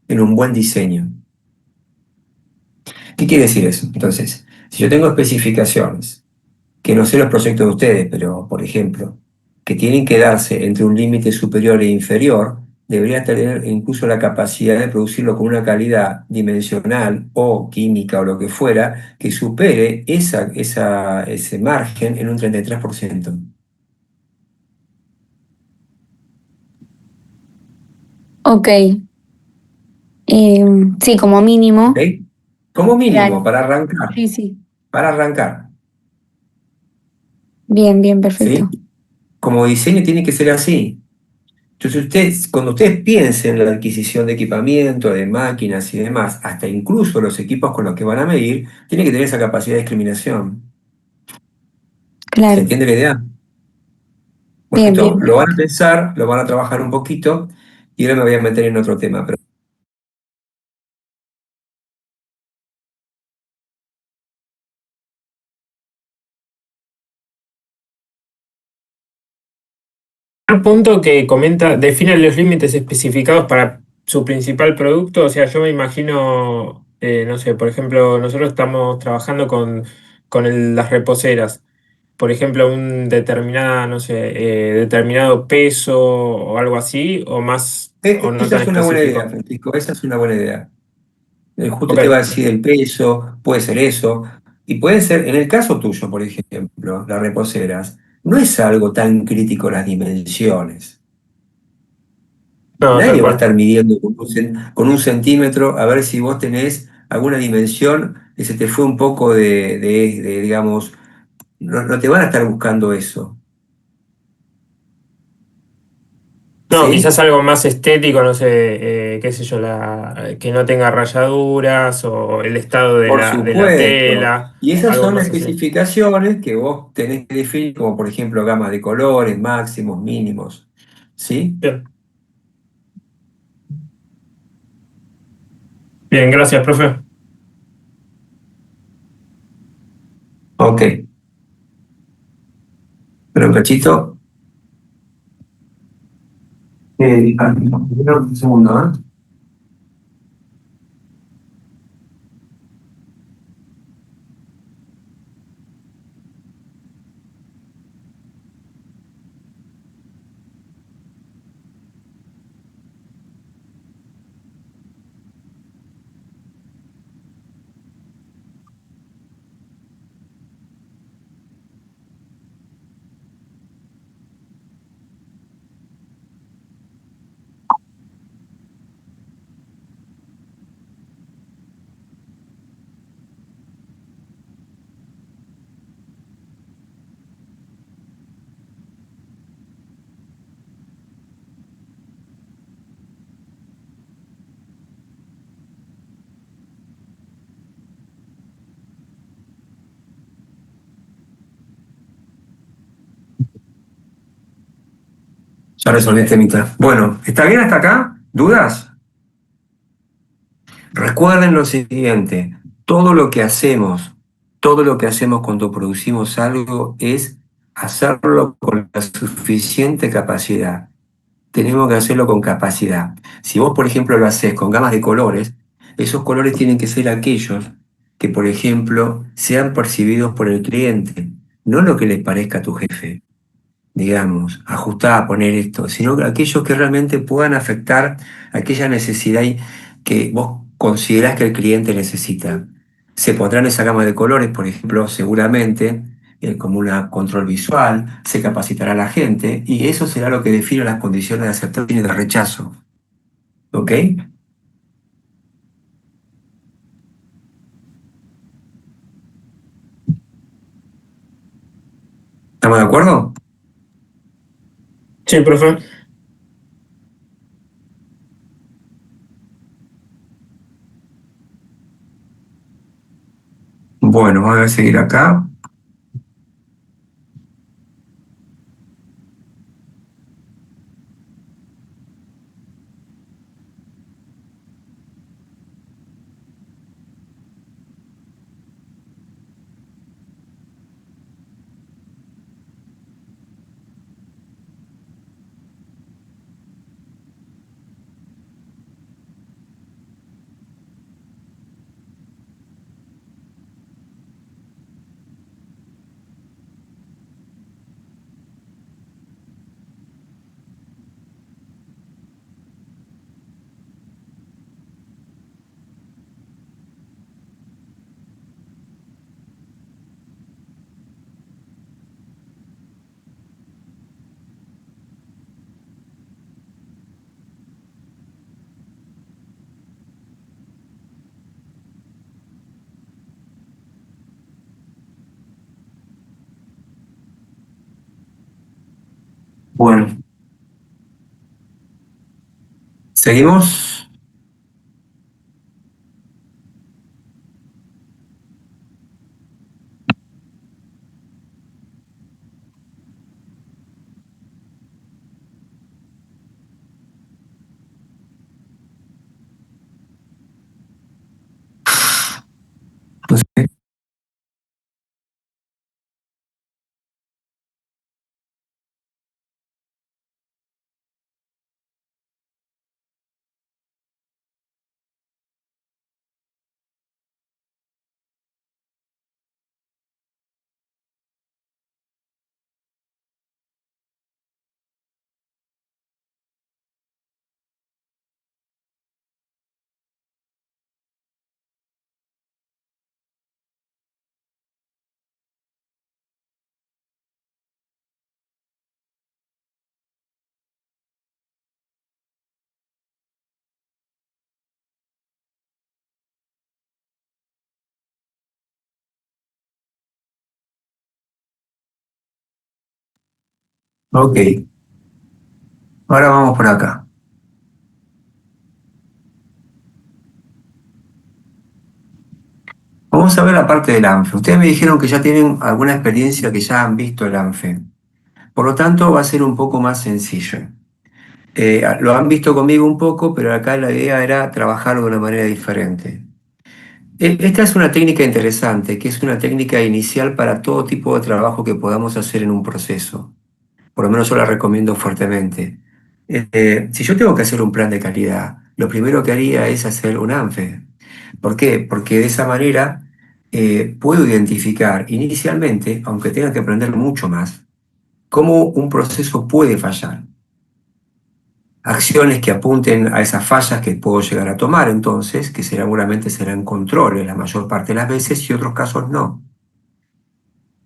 [SPEAKER 1] en un buen diseño. ¿Qué quiere decir eso? Entonces, si yo tengo especificaciones, que no sé los proyectos de ustedes, pero por ejemplo, que tienen que darse entre un límite superior e inferior, debería tener incluso la capacidad de producirlo con una calidad dimensional o química o lo que fuera, que supere ese margen en un 33%.
[SPEAKER 2] Ok, sí, como
[SPEAKER 1] ¿Ok?
[SPEAKER 2] mínimo.
[SPEAKER 1] Como mínimo,
[SPEAKER 2] Claro,
[SPEAKER 1] para arrancar,
[SPEAKER 2] sí, sí.
[SPEAKER 1] para arrancar,
[SPEAKER 2] Bien, bien,
[SPEAKER 1] ¿sí?
[SPEAKER 2] perfecto.
[SPEAKER 1] Como diseño tiene que ser así. Entonces, cuando ustedes piensen en la adquisición de equipamiento, de máquinas y demás, hasta incluso los equipos con los que van a medir, tienen que tener esa capacidad de discriminación. ¿Se
[SPEAKER 2] Claro,
[SPEAKER 1] entiende la idea? Bueno,
[SPEAKER 2] bien,
[SPEAKER 1] esto
[SPEAKER 2] bien,
[SPEAKER 1] lo van a
[SPEAKER 2] perfecto.
[SPEAKER 1] pensar, lo van a trabajar un poquito y ahora me voy a meter en otro tema. Pero
[SPEAKER 4] El punto que comenta, define los límites especificados para su principal producto. O sea, yo me imagino, no sé, por ejemplo, nosotros estamos trabajando con las reposeras. Por ejemplo, un determinada, no sé, determinado peso o algo así, o más, o no
[SPEAKER 1] esa
[SPEAKER 4] tan
[SPEAKER 1] es una buena idea,
[SPEAKER 4] específico.
[SPEAKER 1] Francisco, esa es una buena idea. Justo te va a
[SPEAKER 4] Ok.
[SPEAKER 1] decir el peso, puede ser eso, y puede ser, en el caso tuyo, por ejemplo, las reposeras, no es algo tan crítico las dimensiones.
[SPEAKER 4] No, tal
[SPEAKER 1] Nadie va a
[SPEAKER 4] cual.
[SPEAKER 1] estar midiendo con un centímetro a ver si vos tenés alguna dimensión que se te fue un poco digamos, no te van a estar buscando eso,
[SPEAKER 4] No, quizás
[SPEAKER 1] ¿sí?
[SPEAKER 4] algo más estético, no sé, qué sé yo, que no tenga rayaduras o el estado
[SPEAKER 1] Por
[SPEAKER 4] de la
[SPEAKER 1] supuesto.
[SPEAKER 4] tela,
[SPEAKER 1] Y esas
[SPEAKER 4] algo
[SPEAKER 1] son las
[SPEAKER 4] más así.
[SPEAKER 1] especificaciones que vos tenés que definir, como por ejemplo gamas de colores, máximos, mínimos, ¿sí?
[SPEAKER 4] Bien, bien, gracias, profe.
[SPEAKER 1] Ok. Pero un cachito. Un segundo, ¿eh? Ya resolví este temita. Bueno, ¿está bien hasta acá? ¿Dudas? Recuerden lo siguiente, todo lo que hacemos cuando producimos algo es hacerlo con la suficiente capacidad. Tenemos que hacerlo con capacidad. Si vos, por ejemplo, lo haces con gamas de colores, esos colores tienen que ser aquellos que, por ejemplo, sean percibidos por el cliente, no lo que les parezca a tu jefe, digamos, ajustar, a poner esto, sino aquellos que realmente puedan afectar aquella necesidad que vos considerás que el cliente necesita. Se pondrán esa gama de colores, por ejemplo, seguramente, como un control visual, se capacitará a la gente y eso será lo que define las condiciones de aceptación y de rechazo. ¿Ok? ¿Estamos de acuerdo?
[SPEAKER 4] Sí, profe.
[SPEAKER 1] Bueno, vamos a seguir acá. Bueno, seguimos. Entonces, ok, ahora vamos por acá. Vamos a ver la parte del ANFE. Ustedes me dijeron que ya tienen alguna experiencia, que ya han visto el ANFE. Por lo tanto, va a ser un poco más sencillo. Lo han visto conmigo un poco, pero acá la idea era trabajarlo de una manera diferente. Esta es una técnica interesante, que es una técnica inicial para todo tipo de trabajo que podamos hacer en un proceso. Por lo menos yo la recomiendo fuertemente. Si yo tengo que hacer un plan de calidad, lo primero que haría es hacer un ANFE. ¿Por qué? Porque de esa manera puedo identificar inicialmente, aunque tenga que aprender mucho más, cómo un proceso puede fallar. Acciones que apunten a esas fallas que puedo llegar a tomar entonces, que seguramente serán controles la mayor parte de las veces y otros casos no.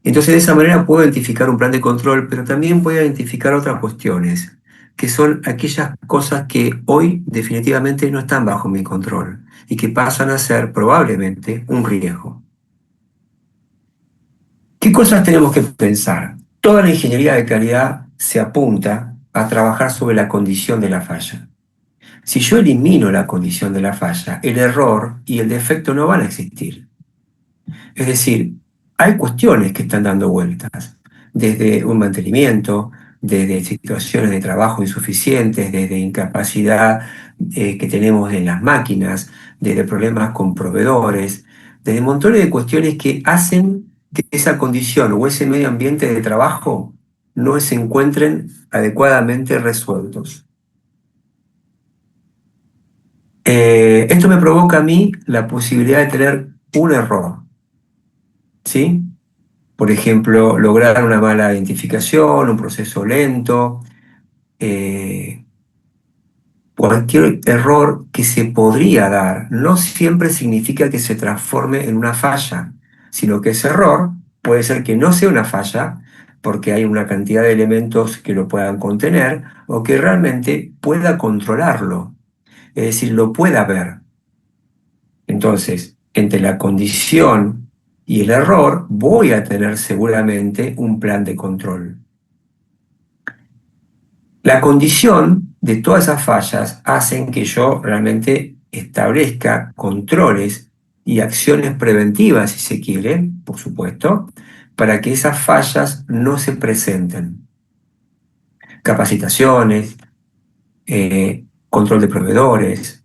[SPEAKER 1] Entonces de esa manera puedo identificar un plan de control, pero también puedo identificar otras cuestiones, que son aquellas cosas que hoy definitivamente no están bajo mi control y que pasan a ser probablemente un riesgo. ¿Qué cosas tenemos que pensar? Toda la ingeniería de calidad se apunta a trabajar sobre la condición de la falla. Si yo elimino la condición de la falla, el error y el defecto no van a existir. Es decir, hay cuestiones que están dando vueltas, desde un mantenimiento, desde situaciones de trabajo insuficientes, desde incapacidad que tenemos en las máquinas, desde problemas con proveedores, desde montones de cuestiones que hacen que esa condición o ese medio ambiente de trabajo no se encuentren adecuadamente resueltos. Esto me provoca a mí la posibilidad de tener un error, ¿sí? Por ejemplo, lograr una mala identificación, un proceso lento, eh, cualquier error que se podría dar no siempre significa que se transforme en una falla, sino que ese error puede ser que no sea una falla porque hay una cantidad de elementos que lo puedan contener o que realmente pueda controlarlo, es decir, lo pueda ver. Entonces, entre la condición y el error, voy a tener seguramente un plan de control. La condición de todas esas fallas hacen que yo realmente establezca controles y acciones preventivas, si se quiere, por supuesto, para que esas fallas no se presenten. Capacitaciones, control de proveedores,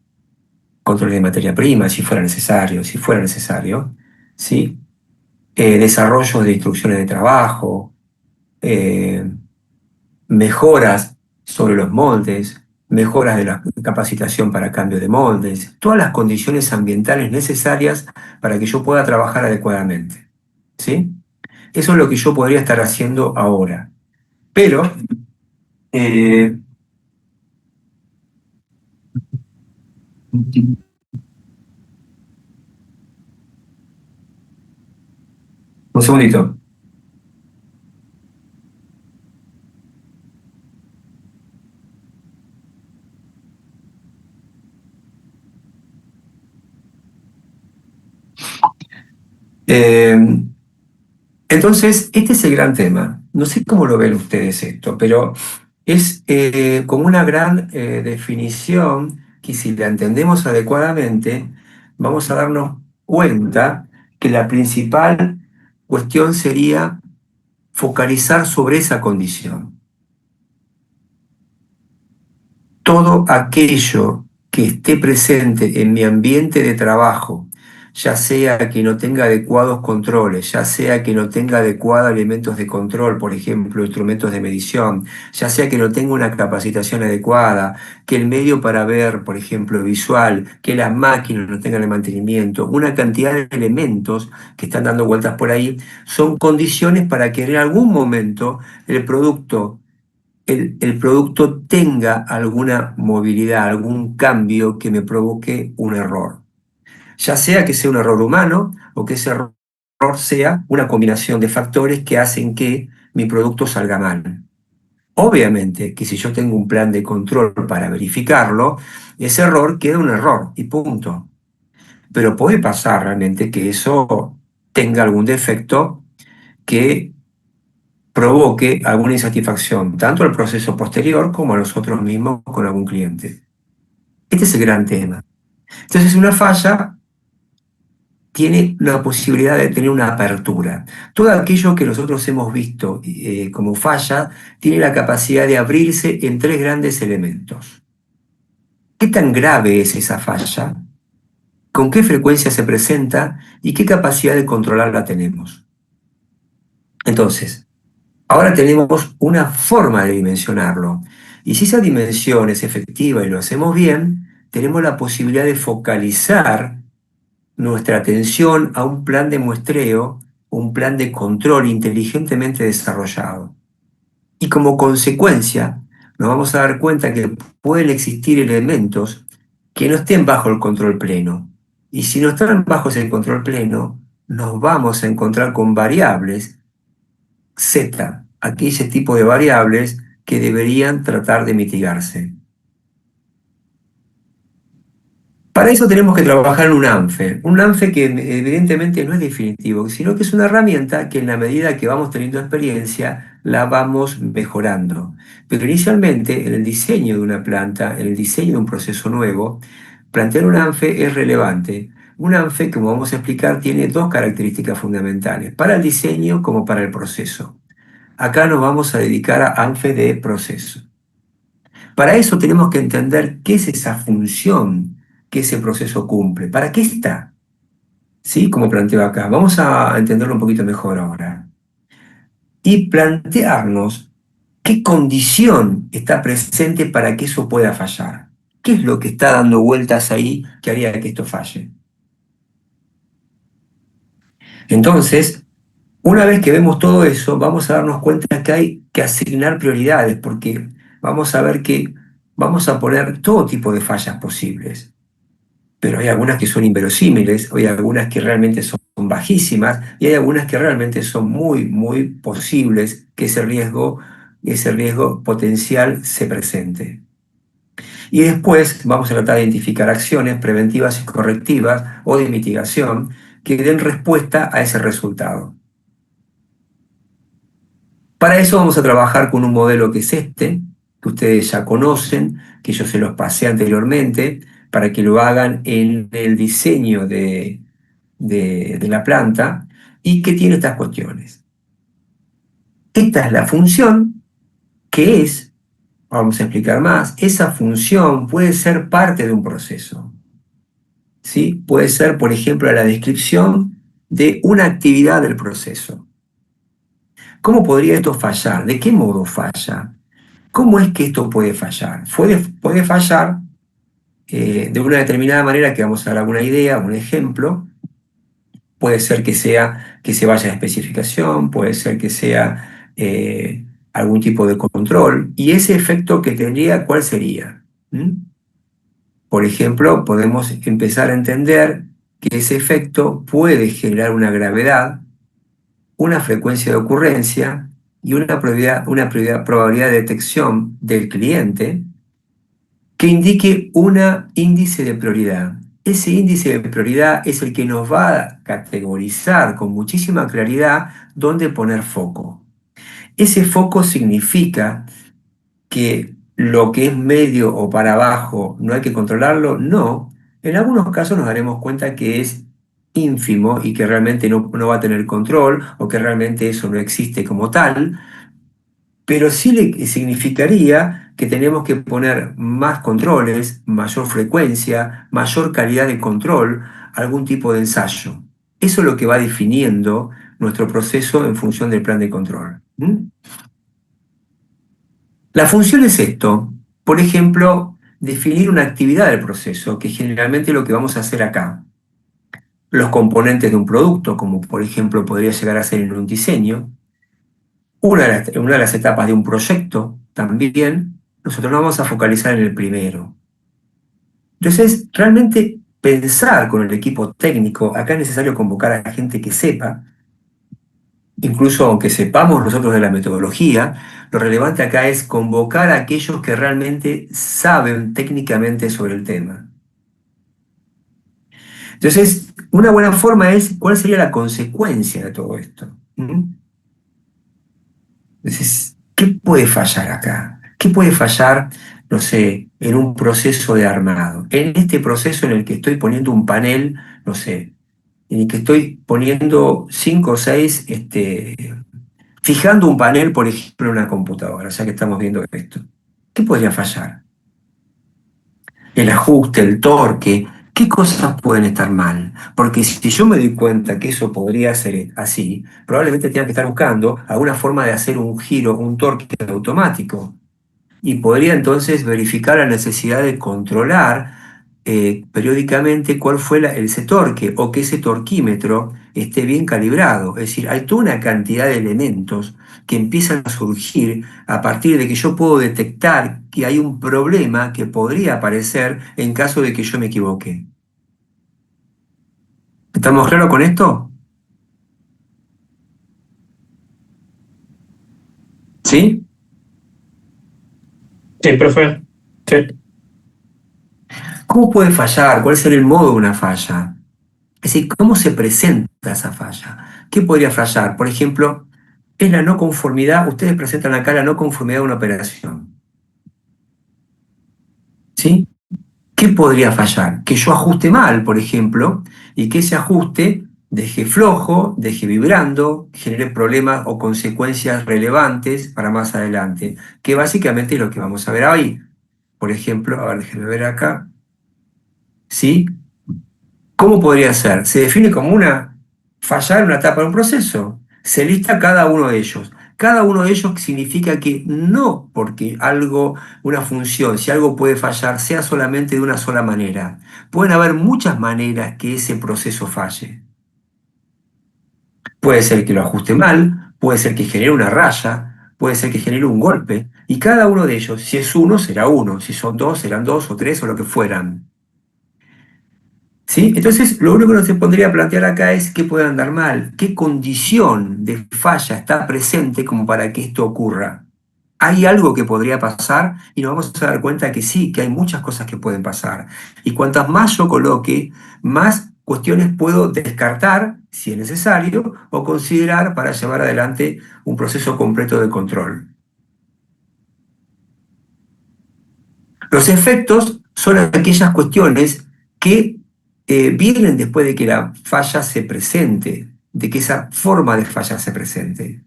[SPEAKER 1] control de materia prima, si fuera necesario, ¿sí? Desarrollo de instrucciones de trabajo, eh, mejoras sobre los moldes, mejoras de la capacitación para cambio de moldes, todas las condiciones ambientales necesarias para que yo pueda trabajar adecuadamente. ¿Sí? Eso es lo que yo podría estar haciendo ahora. Pero, eh, un segundito. Eh, entonces, este es el gran tema. No sé cómo lo ven ustedes esto, pero es como una gran definición que si la entendemos adecuadamente, vamos a darnos cuenta que la principal cuestión sería focalizar sobre esa condición. Todo aquello que esté presente en mi ambiente de trabajo, ya sea que no tenga adecuados controles, ya sea que no tenga adecuados elementos de control, por ejemplo, instrumentos de medición, ya sea que no tenga una capacitación adecuada, que el medio para ver, por ejemplo, visual, que las máquinas no tengan el mantenimiento, una cantidad de elementos que están dando vueltas por ahí, son condiciones para que en algún momento el producto tenga alguna movilidad, algún cambio que me provoque un error. Ya sea que sea un error humano o que ese error sea una combinación de factores que hacen que mi producto salga mal. Obviamente que si yo tengo un plan de control para verificarlo, ese error queda un error y punto. Pero puede pasar realmente que eso tenga algún defecto que provoque alguna insatisfacción, tanto al proceso posterior como a nosotros mismos con algún cliente. Este es el gran tema. Entonces, una falla tiene la posibilidad de tener una apertura. Todo aquello que nosotros hemos visto como falla tiene la capacidad de abrirse en tres grandes elementos. ¿Qué tan grave es esa falla? con qué frecuencia se presenta y qué capacidad de controlarla tenemos. Entonces, ahora tenemos una forma de dimensionarlo. Y si esa dimensión es efectiva y lo hacemos bien, tenemos la posibilidad de focalizar nuestra atención a un plan de muestreo, un plan de control inteligentemente desarrollado. Y como consecuencia, nos vamos a dar cuenta que pueden existir elementos que no estén bajo el control pleno. Y si no están bajo ese control pleno, nos vamos a encontrar con variables Z, aquí ese tipo de variables que deberían tratar de mitigarse. Para eso tenemos que trabajar en un ANFE que evidentemente no es definitivo, sino que es una herramienta que en la medida que vamos teniendo experiencia la vamos mejorando. Pero inicialmente en el diseño de una planta, en el diseño de un proceso nuevo, plantear un ANFE es relevante. Un ANFE, como vamos a explicar, tiene dos características fundamentales, para el diseño como para el proceso. Acá nos vamos a dedicar a ANFE de proceso. Para eso tenemos que entender qué es esa función que ese proceso cumple. ¿Para qué está? ¿Sí? Como planteo acá. Vamos a entenderlo un poquito mejor ahora. Y plantearnos qué condición está presente para que eso pueda fallar. ¿Qué es lo que está dando vueltas ahí que haría que esto falle? Entonces, una vez que vemos todo eso, vamos a darnos cuenta que hay que asignar prioridades, porque vamos a ver que vamos a poner todo tipo de fallas posibles. Pero hay algunas que son inverosímiles, hay algunas que realmente son bajísimas y hay algunas que realmente son muy, muy posibles que ese riesgo potencial se presente. Y después vamos a tratar de identificar acciones preventivas y correctivas o de mitigación que den respuesta a ese resultado. Para eso vamos a trabajar con un modelo que es este, que ustedes ya conocen, que yo se los pasé anteriormente, para que lo hagan en el diseño de la planta, y que tiene estas cuestiones. Esta es la función, que es, vamos a explicar más, esa función puede ser parte de un proceso. ¿Sí? Puede ser, por ejemplo, la descripción de una actividad del proceso. ¿Cómo podría esto fallar? ¿De qué modo falla? ¿Cómo es que esto puede fallar? Puede fallar de una determinada manera, que vamos a dar alguna idea, un ejemplo. Puede ser que se vaya a especificación, puede ser que sea algún tipo de control. ¿Y ese efecto que tendría, cuál sería? Por ejemplo, podemos empezar a entender que ese efecto puede generar una gravedad, una frecuencia de ocurrencia y una probabilidad de detección del cliente que indique un índice de prioridad. Ese índice de prioridad es el que nos va a categorizar con muchísima claridad dónde poner foco. Ese foco significa que lo que es medio o para abajo no hay que controlarlo, no. En algunos casos nos daremos cuenta que es ínfimo y que realmente no va a tener control o que realmente eso no existe como tal, pero sí le significaría que tenemos que poner más controles, mayor frecuencia, mayor calidad de control, algún tipo de ensayo. Eso es lo que va definiendo nuestro proceso en función del plan de control. La función es esto, por ejemplo, definir una actividad del proceso, que es generalmente lo que vamos a hacer acá. Los componentes de un producto, como por ejemplo podría llegar a ser en un diseño. Una de las etapas de un proyecto también, nosotros nos vamos a focalizar en el primero. Entonces, realmente pensar con el equipo técnico, acá es necesario convocar a la gente que sepa, incluso aunque sepamos nosotros de la metodología, lo relevante acá es convocar a aquellos que realmente saben técnicamente sobre el tema. Entonces, una buena forma es, ¿cuál sería la consecuencia de todo esto? Entonces, ¿qué puede fallar acá? ¿Qué puede fallar, no sé, en un proceso de armado? En este proceso en el que estoy poniendo un panel, no sé, en el que estoy poniendo 5 o 6, fijando un panel, por ejemplo, en una computadora, ya que estamos viendo esto. ¿Qué podría fallar? El ajuste, el torque, ¿Qué cosas pueden estar mal? Porque si yo me doy cuenta que eso podría ser así, probablemente tenga que estar buscando alguna forma de hacer un giro, un torque automático. Y podría entonces verificar la necesidad de controlar periódicamente cuál fue ese torque o que ese torquímetro esté bien calibrado. Es decir, hay toda una cantidad de elementos que empiezan a surgir a partir de que yo puedo detectar que hay un problema que podría aparecer en caso de que yo me equivoque. ¿Estamos claros con esto? ¿Sí?
[SPEAKER 4] Sí, profe. Sí.
[SPEAKER 1] ¿Cómo puede fallar? ¿Cuál sería el modo de una falla? Es decir, ¿cómo se presenta esa falla? ¿Qué podría fallar? Por ejemplo, es la no conformidad. Ustedes presentan acá la no conformidad de una operación. ¿Sí? ¿Qué podría fallar? Que yo ajuste mal, por ejemplo, y que ese ajuste deje flojo, deje vibrando, genere problemas o consecuencias relevantes para más adelante, que básicamente es lo que vamos a ver ahí. Por ejemplo, a ver, déjenme ver acá. ¿Sí? ¿Cómo podría ser? Se define como una fallar en una etapa de un proceso. Se lista cada uno de ellos. Cada uno de ellos significa que no porque algo, una función, si algo puede fallar, sea solamente de una sola manera. Pueden haber muchas maneras que ese proceso falle. Puede ser que lo ajuste mal, puede ser que genere una raya, puede ser que genere un golpe. Y cada uno de ellos, si es uno, será uno. Si son dos, serán dos o tres o lo que fueran. ¿Sí? Entonces, lo único que uno se pondría a plantear acá es qué puede andar mal, qué condición de falla está presente como para que esto ocurra. ¿Hay algo que podría pasar? Y nos vamos a dar cuenta que sí, que hay muchas cosas que pueden pasar. Y cuantas más yo coloque, más cuestiones puedo descartar, si es necesario, o considerar para llevar adelante un proceso completo de control. Los efectos son aquellas cuestiones que vienen después de que la falla se presente, de que esa forma de falla se presente.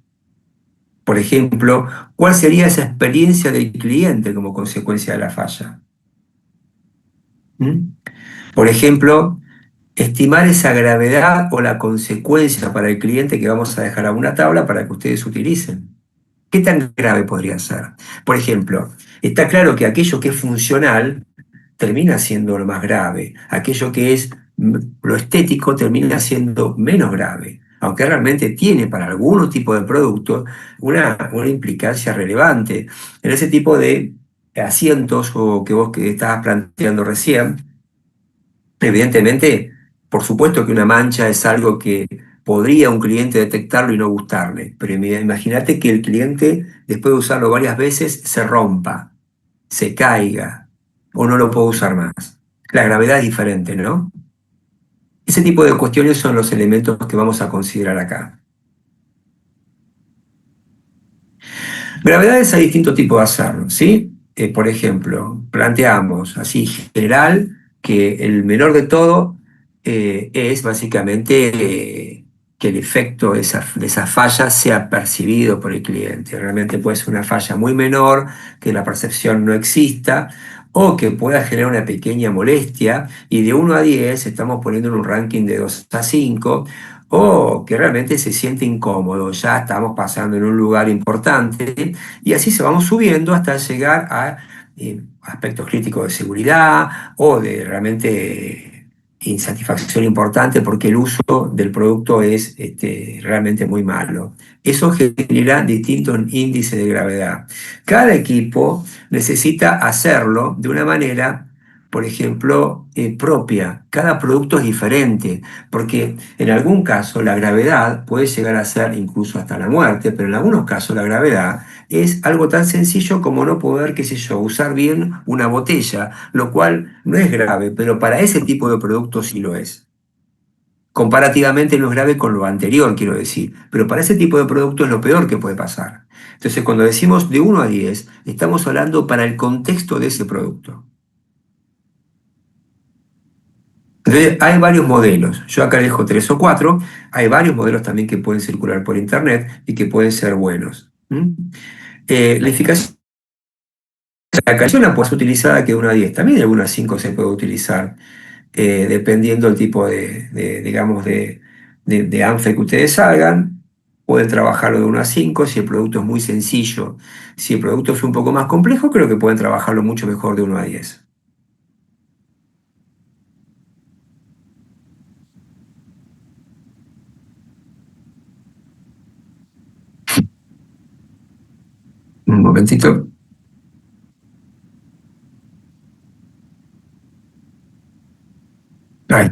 [SPEAKER 1] Por ejemplo, ¿cuál sería esa experiencia del cliente como consecuencia de la falla? ¿Mm? Por ejemplo, estimar esa gravedad o la consecuencia para el cliente que vamos a dejar a una tabla para que ustedes utilicen. ¿Qué tan grave podría ser? Por ejemplo, está claro que aquello que es funcional termina siendo lo más grave. Aquello que es lo estético termina siendo menos grave, aunque realmente tiene para algún tipo de producto una implicancia relevante. En ese tipo de asientos o que vos que estabas planteando recién, evidentemente, por supuesto que una mancha es algo que podría un cliente detectarlo y no gustarle, pero imagínate que el cliente, después de usarlo varias veces, se rompa, se caiga o no lo puedo usar más. La gravedad es diferente, ¿no? Ese tipo de cuestiones son los elementos que vamos a considerar acá. Gravedades hay distintos tipos de hacerlo, ¿sí? Por ejemplo, planteamos así general que el menor de todo es básicamente que el efecto de esa falla sea percibido por el cliente. Realmente puede ser una falla muy menor, que la percepción no exista, o que pueda generar una pequeña molestia, y de 1 a 10 estamos poniendo en un ranking de 2 a 5, o que realmente se siente incómodo, ya estamos pasando en un lugar importante, y así se vamos subiendo hasta llegar a aspectos críticos de seguridad o de realmente insatisfacción importante porque el uso del producto es realmente muy malo. Eso genera distintos índices de gravedad. Cada equipo necesita hacerlo de una manera, por ejemplo, propia. Cada producto es diferente, porque en algún caso la gravedad puede llegar a ser incluso hasta la muerte, pero en algunos casos la gravedad es algo tan sencillo como no poder, qué sé yo, usar bien una botella, lo cual no es grave, pero para ese tipo de productos sí lo es. Comparativamente no es grave con lo anterior, quiero decir, pero para ese tipo de productos es lo peor que puede pasar. Entonces, cuando decimos de 1 a 10, estamos hablando para el contexto de ese producto. Entonces, hay varios modelos. Yo acá dejo 3 o 4. Hay varios modelos también que pueden circular por internet y que pueden ser buenos. La eficacia de la calificación la puedes utilizar de 1 a 10. También de 1 a 5 se puede utilizar. dependiendo del tipo digamos, de ANFE que ustedes hagan. Pueden trabajarlo de 1 a 5 si el producto es muy sencillo. Si el producto es un poco más complejo, creo que pueden trabajarlo mucho mejor de 1 a 10. Un momentito. Ay.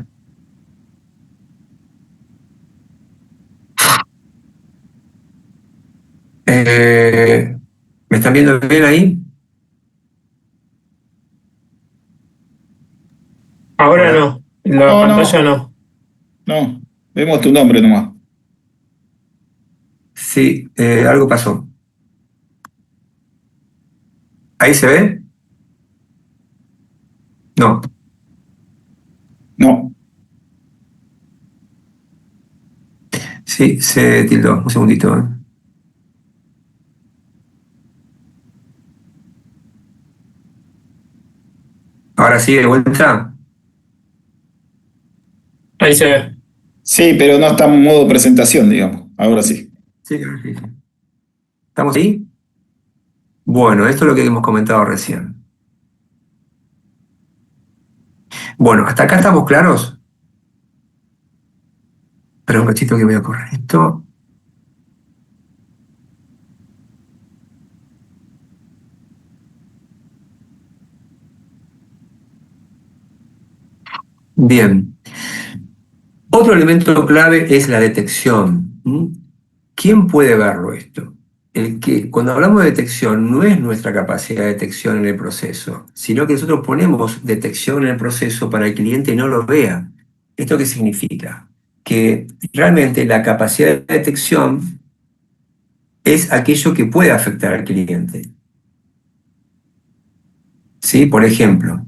[SPEAKER 1] ¿Me están viendo bien ahí?
[SPEAKER 4] Ahora
[SPEAKER 1] Hola.
[SPEAKER 4] no, en la
[SPEAKER 7] No,
[SPEAKER 4] pantalla
[SPEAKER 7] no,
[SPEAKER 4] no.
[SPEAKER 7] no. Vemos tu nombre nomás.
[SPEAKER 1] Sí, algo pasó. ¿Ahí se ve? No.
[SPEAKER 7] No.
[SPEAKER 1] Sí, se tildó. Un segundito. Ahora sí, de vuelta.
[SPEAKER 4] Ahí se ve.
[SPEAKER 7] Sí, pero no está en modo presentación, digamos. Ahora sí.
[SPEAKER 1] Sí, claro, sí, sí. ¿Estamos ahí? Bueno, esto es lo que hemos comentado recién. Bueno, ¿hasta acá estamos claros? Pero un ratito que voy a correr esto. Bien. Otro elemento clave es la detección. ¿Quién puede verlo esto? Cuando hablamos de detección, no es nuestra capacidad de detección en el proceso, sino que nosotros ponemos detección en el proceso para que el cliente no lo vea. ¿Esto qué significa? Que realmente la capacidad de detección es aquello que puede afectar al cliente. ¿Sí? Por ejemplo,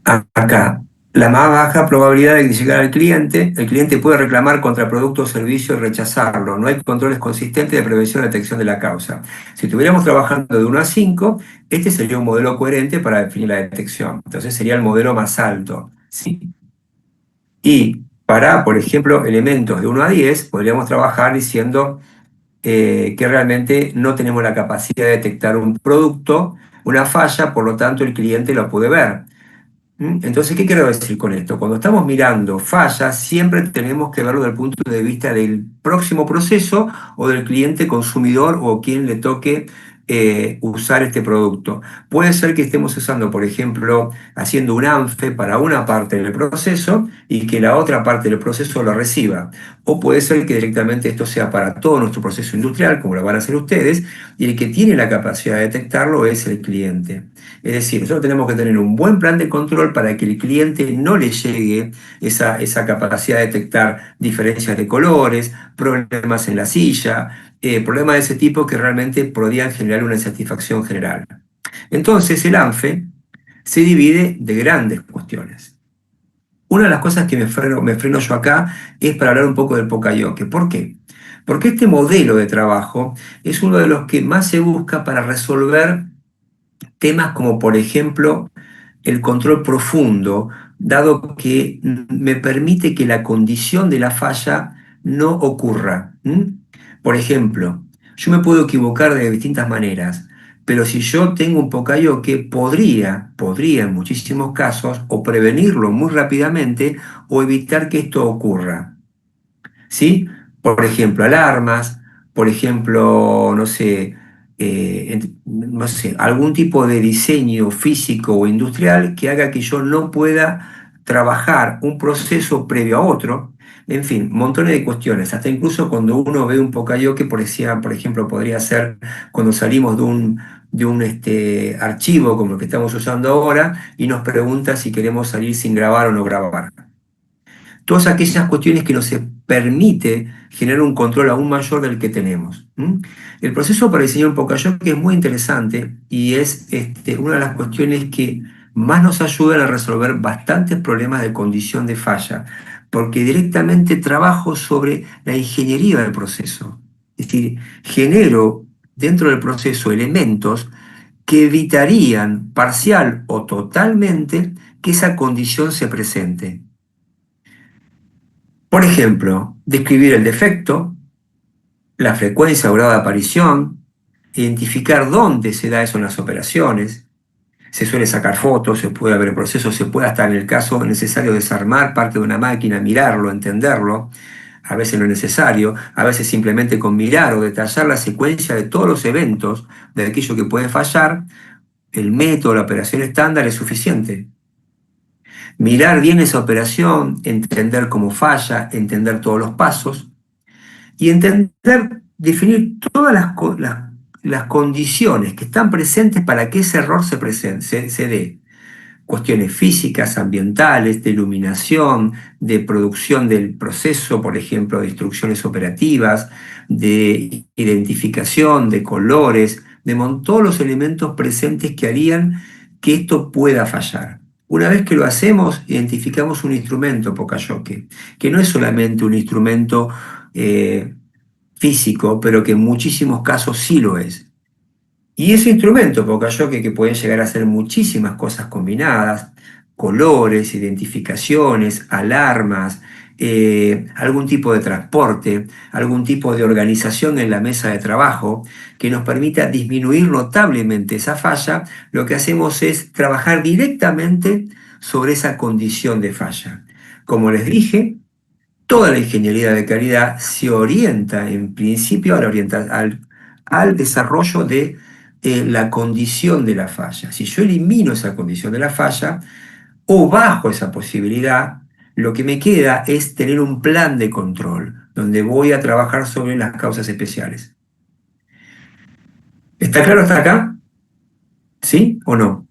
[SPEAKER 1] acá, la más baja probabilidad de llegar al cliente, el cliente puede reclamar contra el producto o servicio y rechazarlo. No hay controles consistentes de prevención y detección de la causa. Si estuviéramos trabajando de 1 a 5, este sería un modelo coherente para definir la detección. Entonces sería el modelo más alto. ¿Sí? Y para, por ejemplo, elementos de 1 a 10, podríamos trabajar diciendo que realmente no tenemos la capacidad de detectar un producto, una falla, por lo tanto el cliente lo puede ver. Entonces, ¿qué quiero decir con esto? Cuando estamos mirando fallas, siempre tenemos que verlo desde el punto de vista del próximo proceso o del cliente consumidor o quien le toque usar este producto. Puede ser que estemos usando, por ejemplo, haciendo un ANFE para una parte del proceso y que la otra parte del proceso lo reciba. O puede ser que directamente esto sea para todo nuestro proceso industrial, como lo van a hacer ustedes, y el que tiene la capacidad de detectarlo es el cliente. Es decir, nosotros tenemos que tener un buen plan de control para que el cliente no le llegue esa capacidad de detectar diferencias de colores, problemas en la silla, problemas de ese tipo que realmente podrían generar una insatisfacción general. Entonces, el ANFE se divide de grandes cuestiones. Una de las cosas que me freno yo acá es para hablar un poco del Pocayoke. ¿Por qué? Porque este modelo de trabajo es uno de los que más se busca para resolver temas como, por ejemplo, el control profundo, dado que me permite que la condición de la falla no ocurra. Por ejemplo, yo me puedo equivocar de distintas maneras, pero si yo tengo un Pocayoke, podría en muchísimos casos o prevenirlo muy rápidamente o evitar que esto ocurra. ¿Sí? Por ejemplo, alarmas, por ejemplo, no sé, algún tipo de diseño físico o industrial que haga que yo no pueda trabajar un proceso previo a otro. En fin, montones de cuestiones, hasta incluso cuando uno ve un Pocayoke, por ejemplo, podría ser cuando salimos de un archivo como el que estamos usando ahora y nos pregunta si queremos salir sin grabar o no grabar. Todas aquellas cuestiones que nos permite generar un control aún mayor del que tenemos. El proceso para diseñar un Pocayoke es muy interesante y es una de las cuestiones que más nos ayudan a resolver bastantes problemas de condición de falla, porque directamente trabajo sobre la ingeniería del proceso. Es decir, genero dentro del proceso elementos que evitarían parcial o totalmente que esa condición se presente. Por ejemplo, describir el defecto, la frecuencia o grado de aparición, identificar dónde se da eso en las operaciones. Se suele sacar fotos, se puede ver el proceso, se puede hasta en el caso necesario desarmar parte de una máquina, mirarlo, entenderlo. A veces no es necesario, a veces simplemente con mirar o detallar la secuencia de todos los eventos de aquello que puede fallar, el método, la operación estándar es suficiente. Mirar bien esa operación, entender cómo falla, entender todos los pasos y entender, definir todas las condiciones que están presentes para que ese error se dé. Cuestiones físicas, ambientales, de iluminación, de producción del proceso, por ejemplo, de instrucciones operativas, de identificación, de colores, todos los elementos presentes que harían que esto pueda fallar. Una vez que lo hacemos, identificamos un instrumento Poka-Yoke, que no es solamente un instrumento físico, pero que en muchísimos casos sí lo es. Y ese instrumento Poka-Yoke, que pueden llegar a ser muchísimas cosas combinadas, colores, identificaciones, alarmas, algún tipo de transporte, algún tipo de organización en la mesa de trabajo que nos permita disminuir notablemente esa falla, lo que hacemos es trabajar directamente sobre esa condición de falla. Como les dije, toda la ingeniería de calidad se orienta en principio al desarrollo de la condición de la falla. Si yo elimino esa condición de la falla o bajo esa posibilidad, lo que me queda es tener un plan de control donde voy a trabajar sobre las causas especiales. ¿Está claro hasta acá? ¿Sí o no?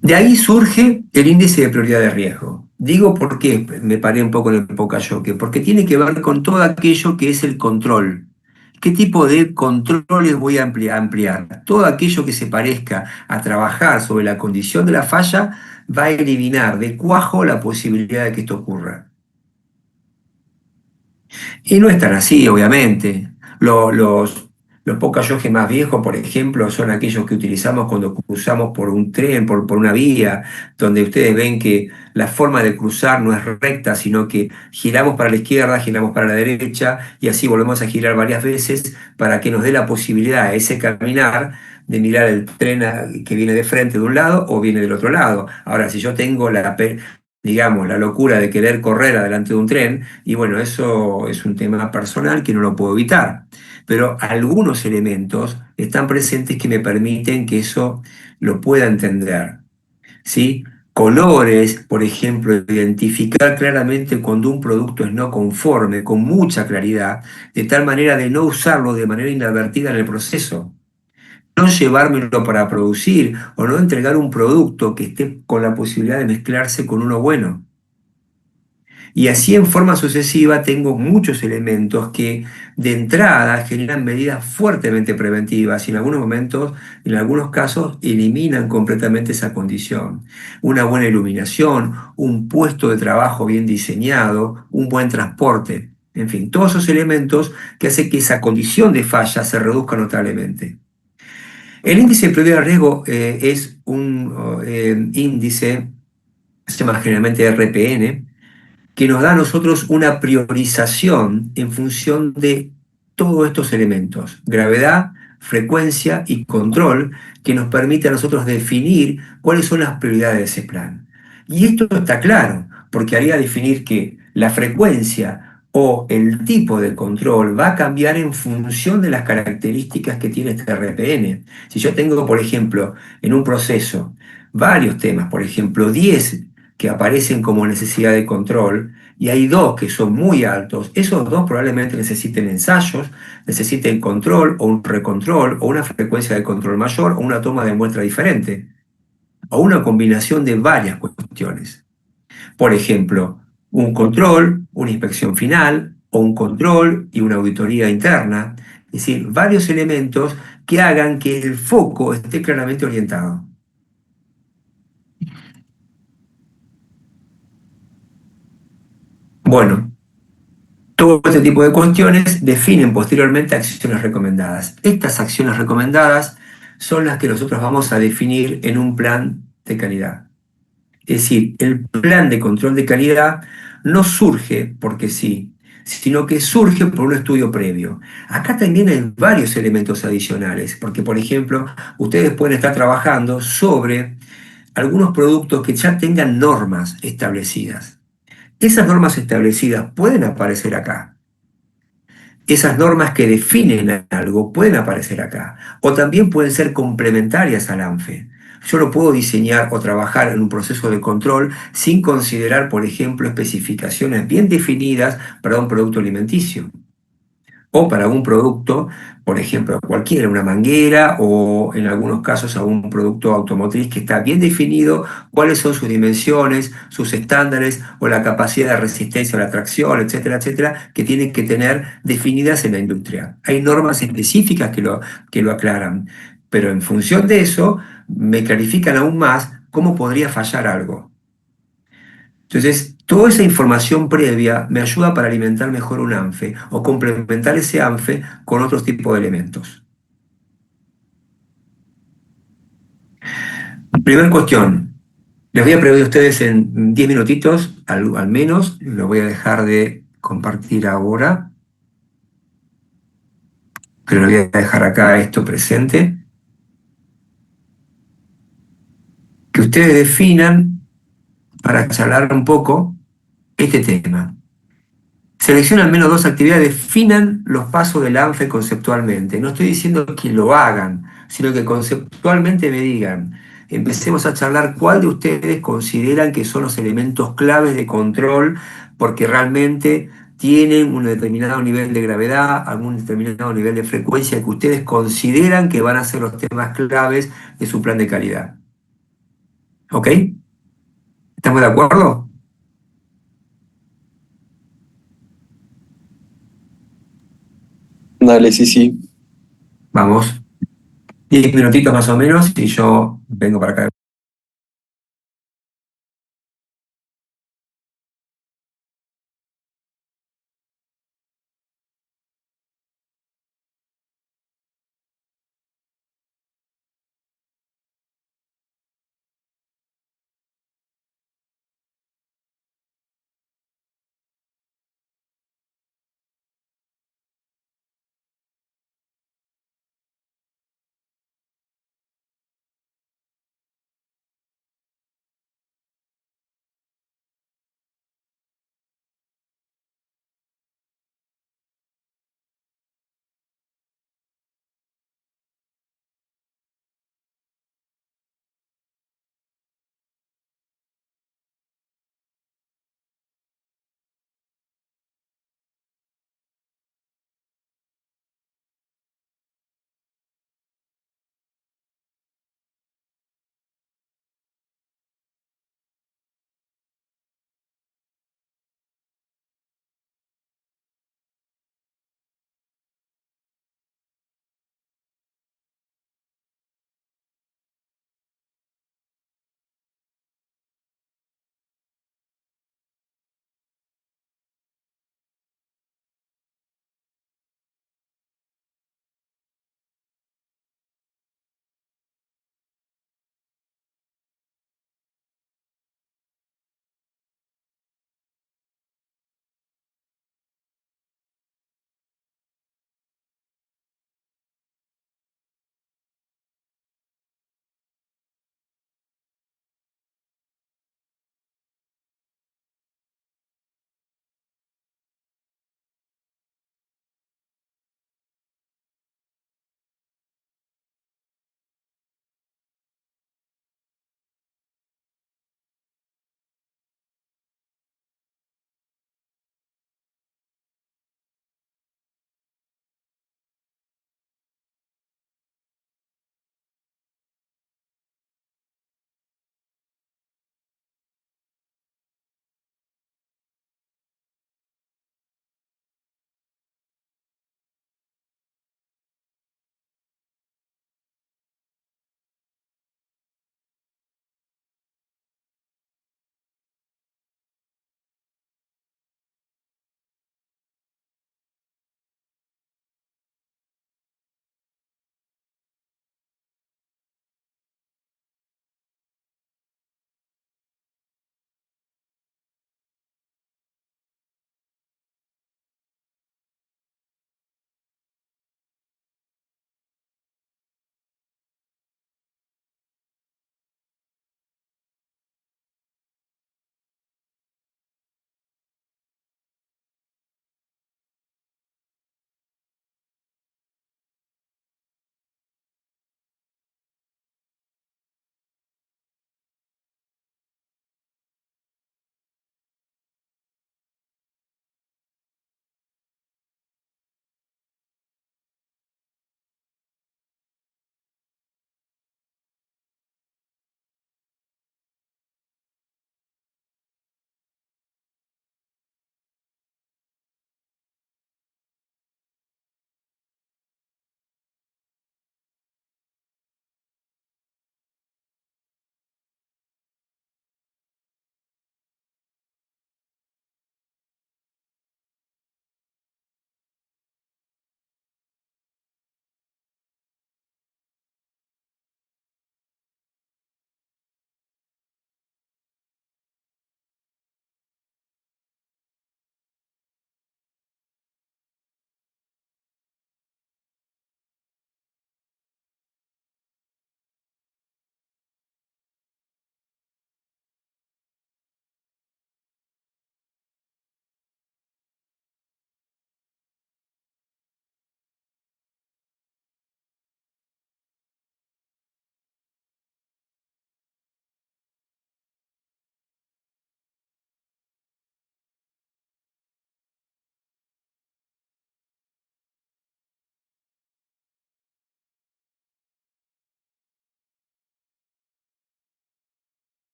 [SPEAKER 1] De ahí surge el índice de prioridad de riesgo. Digo por qué me paré un poco en el Poka-Yoke, porque tiene que ver con todo aquello que es el control. ¿Qué tipo de controles voy a ampliar? Todo aquello que se parezca a trabajar sobre la condición de la falla va a eliminar de cuajo la posibilidad de que esto ocurra. Y no es tan así, obviamente. Los Poka-Yoke más viejos, por ejemplo, son aquellos que utilizamos cuando cruzamos por un tren, por una vía, donde ustedes ven que la forma de cruzar no es recta, sino que giramos para la izquierda, giramos para la derecha, y así volvemos a girar varias veces para que nos dé la posibilidad a ese caminar de mirar el tren que viene de frente de un lado o viene del otro lado. Ahora, si yo tengo digamos, la locura de querer correr adelante de un tren, y bueno, eso es un tema personal que no lo puedo evitar. Pero algunos elementos están presentes que me permiten que eso lo pueda entender. ¿Sí? Colores, por ejemplo, identificar claramente cuando un producto es no conforme, con mucha claridad, de tal manera de no usarlo de manera inadvertida en el proceso. No llevármelo para producir o no entregar un producto que esté con la posibilidad de mezclarse con uno bueno. Y así en forma sucesiva tengo muchos elementos que de entrada generan medidas fuertemente preventivas y en algunos momentos, en algunos casos, eliminan completamente esa condición. Una buena iluminación, un puesto de trabajo bien diseñado, un buen transporte, en fin, todos esos elementos que hacen que esa condición de falla se reduzca notablemente. El índice de prioridad de riesgo es un índice, se llama generalmente RPN, que nos da a nosotros una priorización en función de todos estos elementos, gravedad, frecuencia y control, que nos permite a nosotros definir cuáles son las prioridades de ese plan. Y esto está claro, porque haría definir que la frecuencia o el tipo de control va a cambiar en función de las características que tiene este RPN. Si yo tengo, por ejemplo, en un proceso varios temas, por ejemplo, 10 que aparecen como necesidad de control, y hay 2 que son muy altos, esos 2 probablemente necesiten ensayos, necesiten control o un recontrol, o una frecuencia de control mayor, o una toma de muestra diferente, o una combinación de varias cuestiones. Por ejemplo, un control, una inspección final, o un control y una auditoría interna, es decir, varios elementos que hagan que el foco esté claramente orientado. Bueno, Todo este tipo de cuestiones definen posteriormente acciones recomendadas. Estas acciones recomendadas son las que nosotros vamos a definir en un plan de calidad. Es decir, el plan de control de calidad no surge porque sí, sino que surge por un estudio previo. Acá también hay varios elementos adicionales, porque por ejemplo, ustedes pueden estar trabajando sobre algunos productos que ya tengan normas establecidas. Esas normas establecidas pueden aparecer acá. Esas normas que definen algo pueden aparecer acá. O también pueden ser complementarias al ANFE. Yo no puedo diseñar o trabajar en un proceso de control sin considerar, por ejemplo, especificaciones bien definidas para un producto alimenticio. O para un producto, por ejemplo, cualquiera, una manguera o en algunos casos a un producto automotriz que está bien definido cuáles son sus dimensiones, sus estándares o la capacidad de resistencia a la tracción, etcétera, etcétera, que tienen que tener definidas en la industria. Hay normas específicas que lo aclaran, pero en función de eso me clarifican aún más cómo podría fallar algo. Entonces, toda esa información previa me ayuda para alimentar mejor un ANFE o complementar ese ANFE con otros tipos de elementos. Primera cuestión, les voy a preguntar a ustedes en 10 minutitos, al menos, lo voy a dejar de compartir ahora, pero lo voy a dejar acá esto presente, que ustedes definan para charlar un poco este tema. Seleccionan al menos dos actividades, definan los pasos del ANFE conceptualmente. No estoy diciendo que lo hagan, sino que conceptualmente me digan. Empecemos a charlar cuál de ustedes consideran que son los elementos claves de control, porque realmente tienen un determinado nivel de gravedad, algún determinado nivel de frecuencia que ustedes consideran que van a ser los temas claves de su plan de calidad. ¿Ok? ¿Estamos de acuerdo?
[SPEAKER 6] Dale, sí, sí.
[SPEAKER 1] Vamos. 10 minutitos más o menos y yo vengo para acá.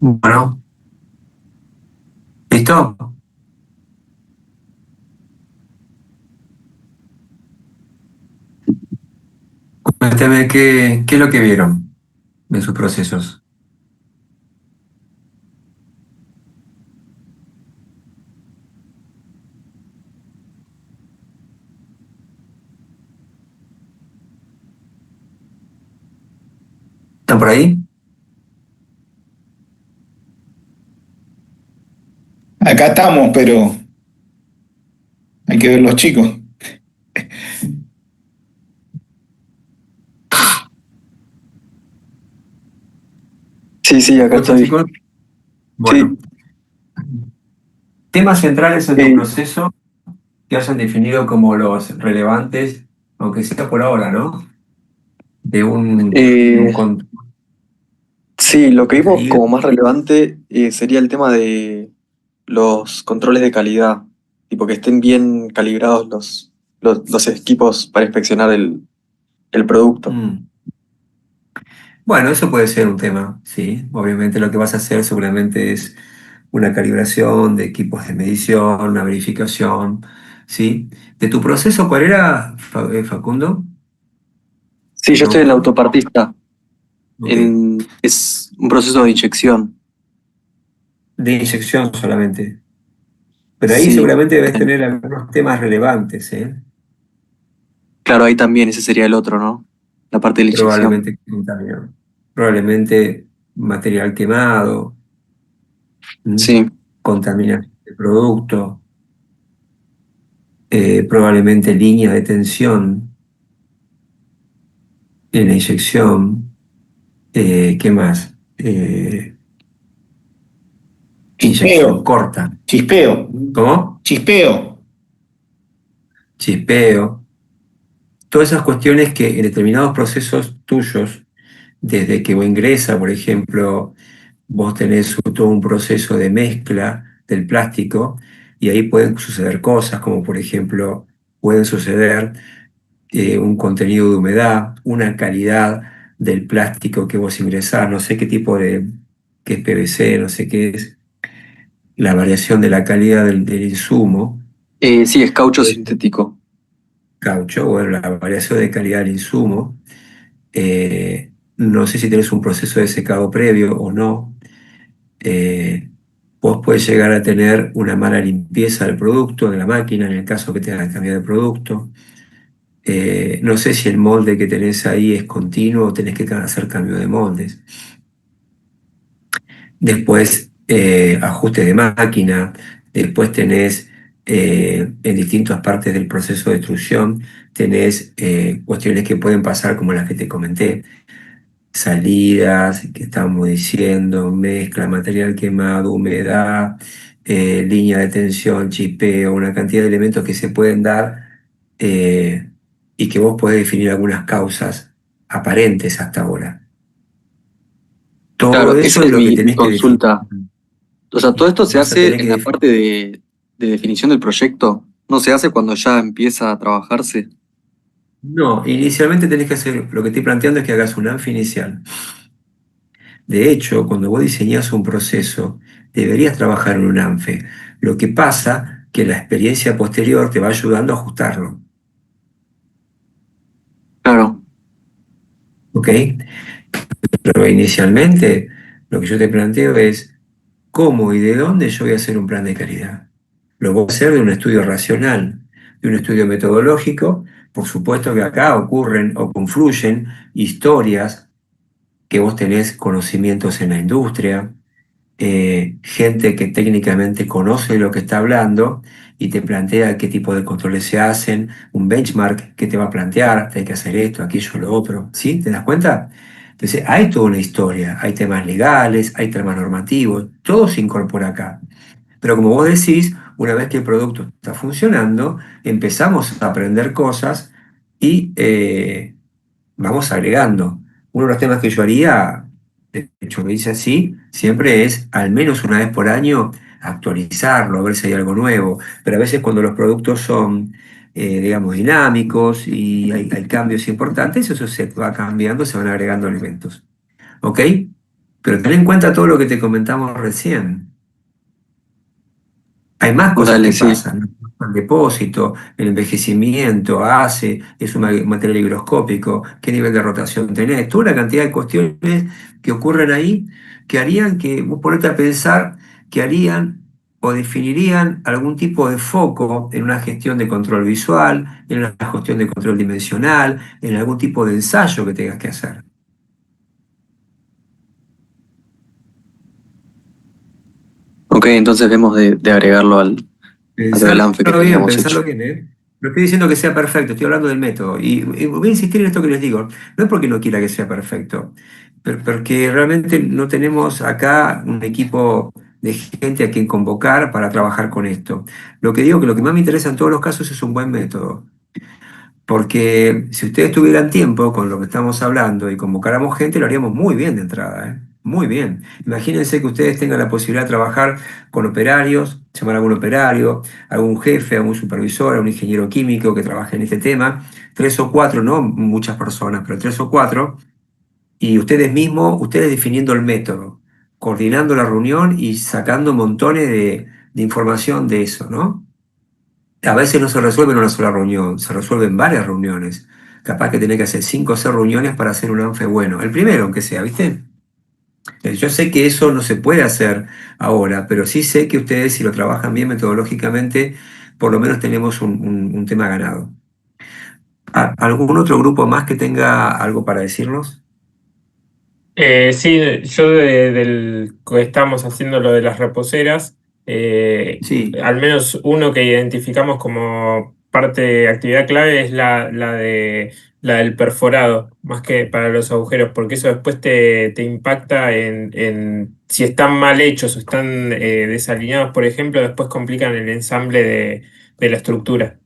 [SPEAKER 1] Bueno, ¿listo? Cuénteme qué es lo que vieron en sus procesos. ¿Están por ahí?
[SPEAKER 7] Acá estamos, pero hay que ver los chicos.
[SPEAKER 6] Sí, sí, acá
[SPEAKER 1] ¿Escuchan,
[SPEAKER 6] estoy.
[SPEAKER 1] chicos?
[SPEAKER 6] Sí,
[SPEAKER 1] Bueno, temas centrales en tu
[SPEAKER 6] eh,
[SPEAKER 1] proceso que hayan definido como los relevantes, aunque sea por ahora, ¿no? De un
[SPEAKER 6] eh, sí, lo que vimos
[SPEAKER 1] contenido.
[SPEAKER 6] como más relevante sería el tema de los controles de calidad, tipo que estén bien calibrados los equipos para inspeccionar el producto.
[SPEAKER 1] Mm. Bueno, eso puede ser un tema, sí. Obviamente lo que vas a hacer seguramente es una calibración de equipos de medición, una verificación, ¿sí? ¿De tu proceso cuál era, Facundo?
[SPEAKER 6] Sí, yo estoy en la
[SPEAKER 1] ¿Producto?
[SPEAKER 6] autopartista,
[SPEAKER 1] Ok.
[SPEAKER 6] es un proceso de inyección.
[SPEAKER 1] De inyección solamente. Pero ahí
[SPEAKER 6] Sí,
[SPEAKER 1] seguramente debes tener algunos temas relevantes, ¿eh?
[SPEAKER 6] claro, ahí también ese sería el otro, ¿no? La parte de la inyección.
[SPEAKER 1] Probablemente contaminado. Probablemente material quemado, ¿m?
[SPEAKER 6] Sí,
[SPEAKER 1] Contaminación de producto, probablemente línea de tensión en la inyección. ¿Qué más?
[SPEAKER 7] Chispeo,
[SPEAKER 1] Inyección corta.
[SPEAKER 7] chispeo,
[SPEAKER 1] ¿Cómo?
[SPEAKER 7] chispeo.
[SPEAKER 1] Chispeo. Todas esas cuestiones que en determinados procesos tuyos, desde que vos ingresa, por ejemplo, vos tenés todo un proceso de mezcla del plástico y ahí pueden suceder cosas como, por ejemplo, pueden suceder un contenido de humedad, una calidad del plástico que vos ingresás, no sé qué tipo de, qué es PVC, no sé qué es, la variación de la calidad del insumo,
[SPEAKER 6] sí, es caucho sintético.
[SPEAKER 1] caucho, bueno, la variación de calidad del insumo. No sé si tenés un proceso de secado previo o no. Eh, Vos podés llegar a tener una mala limpieza del producto, de la máquina, en el caso que tengas que cambiar de producto. No sé si el molde que tenés ahí es continuo o tenés que hacer cambio de moldes. Después, ajustes de máquina. Después tenés, en distintas partes del proceso de extrusión, tenés cuestiones que pueden pasar como las que te comenté. Salidas que estamos diciendo, mezcla, material quemado, humedad, línea de tensión, chipeo, una cantidad de elementos que se pueden dar eh, y que vos podés definir algunas causas aparentes hasta ahora. Todo
[SPEAKER 6] Claro,
[SPEAKER 1] eso
[SPEAKER 6] esa
[SPEAKER 1] es
[SPEAKER 6] es
[SPEAKER 1] lo que
[SPEAKER 6] mi
[SPEAKER 1] tenés que definir.
[SPEAKER 6] consulta. O sea, todo esto se
[SPEAKER 1] Vas a
[SPEAKER 6] hace
[SPEAKER 1] tener
[SPEAKER 6] en
[SPEAKER 1] que
[SPEAKER 6] la
[SPEAKER 1] definir.
[SPEAKER 6] parte de definición del proyecto. No se hace cuando ya empieza a trabajarse.
[SPEAKER 1] No, inicialmente tenés que hacer, lo que estoy planteando es que hagas un ANFI inicial. De hecho, cuando vos diseñás un proceso, deberías trabajar en un ANFE. Lo que pasa que la experiencia posterior te va ayudando a ajustarlo,
[SPEAKER 6] Claro,
[SPEAKER 1] ¿ok? Pero inicialmente lo que yo te planteo es cómo y de dónde yo voy a hacer un plan de calidad. Lo voy a hacer de un estudio racional, de un estudio metodológico. Por supuesto que acá ocurren o confluyen historias que vos tenés conocimientos en la industria, gente que técnicamente conoce lo que está hablando y te plantea qué tipo de controles se hacen, un benchmark que te va a plantear, hay que hacer esto, aquello, lo otro, ¿sí? ¿Te das cuenta? Entonces, hay toda una historia, hay temas legales, hay temas normativos, todo se incorpora acá. Pero como vos decís, una vez que el producto está funcionando, empezamos a aprender cosas y vamos agregando. Uno de los temas que yo haría, de hecho me dice así, siempre es al menos una vez por año actualizarlo, a ver si hay algo nuevo. Pero a veces cuando los productos son, digamos, dinámicos y hay cambios importantes, eso se va cambiando, se van agregando elementos. ¿Ok? Pero ten en cuenta todo lo que te comentamos recién. Hay más cosas
[SPEAKER 6] Dale,
[SPEAKER 1] que
[SPEAKER 6] sí.
[SPEAKER 1] pasan, ¿no? El depósito, el envejecimiento, hace, es un material higroscópico, qué nivel de rotación tenés, toda una cantidad de cuestiones que ocurren ahí que harían que vos ponete a pensar que harían o definirían algún tipo de foco en una gestión de control visual, en una gestión de control dimensional, en algún tipo de ensayo que tengas que hacer.
[SPEAKER 6] Ok, entonces vemos de agregarlo a lo del ANFE que
[SPEAKER 1] Pensarlo bien,
[SPEAKER 6] teníamos
[SPEAKER 1] pensarlo
[SPEAKER 6] hecho.
[SPEAKER 1] bien, ¿eh? No estoy diciendo que sea perfecto, estoy hablando del método. Y voy a insistir en esto que les digo. No es porque no quiera que sea perfecto, pero porque realmente no tenemos acá un equipo de gente a quien convocar para trabajar con esto. Lo que digo que lo que más me interesa en todos los casos es un buen método. Porque si ustedes tuvieran tiempo con lo que estamos hablando y convocáramos gente, lo haríamos muy bien de entrada, ¿eh? Muy bien. Imagínense que ustedes tengan la posibilidad de trabajar con operarios, llamar a algún operario, algún jefe, algún supervisor, a un ingeniero químico que trabaje en este tema, tres o cuatro, no muchas personas, pero tres o cuatro, y ustedes mismos, ustedes definiendo el método, coordinando la reunión y sacando montones de información de eso, ¿no? A veces no se resuelve en una sola reunión, se resuelve en varias reuniones. Capaz que tenés que hacer 5 o 6 reuniones para hacer un ANFE bueno. El primero, aunque sea, ¿viste? Yo sé que eso no se puede hacer ahora, pero sí sé que ustedes, si lo trabajan bien metodológicamente, por lo menos tenemos un tema ganado. ¿Algún otro grupo más que tenga algo para decirnos?
[SPEAKER 4] Sí, yo del que estamos haciendo lo de las reposeras,
[SPEAKER 1] Sí.
[SPEAKER 4] al menos uno que identificamos como parte de actividad clave es la del perforado, más que para los agujeros, porque eso después te impacta en si están mal hechos o están desalineados, por ejemplo, después complican el ensamble de la estructura.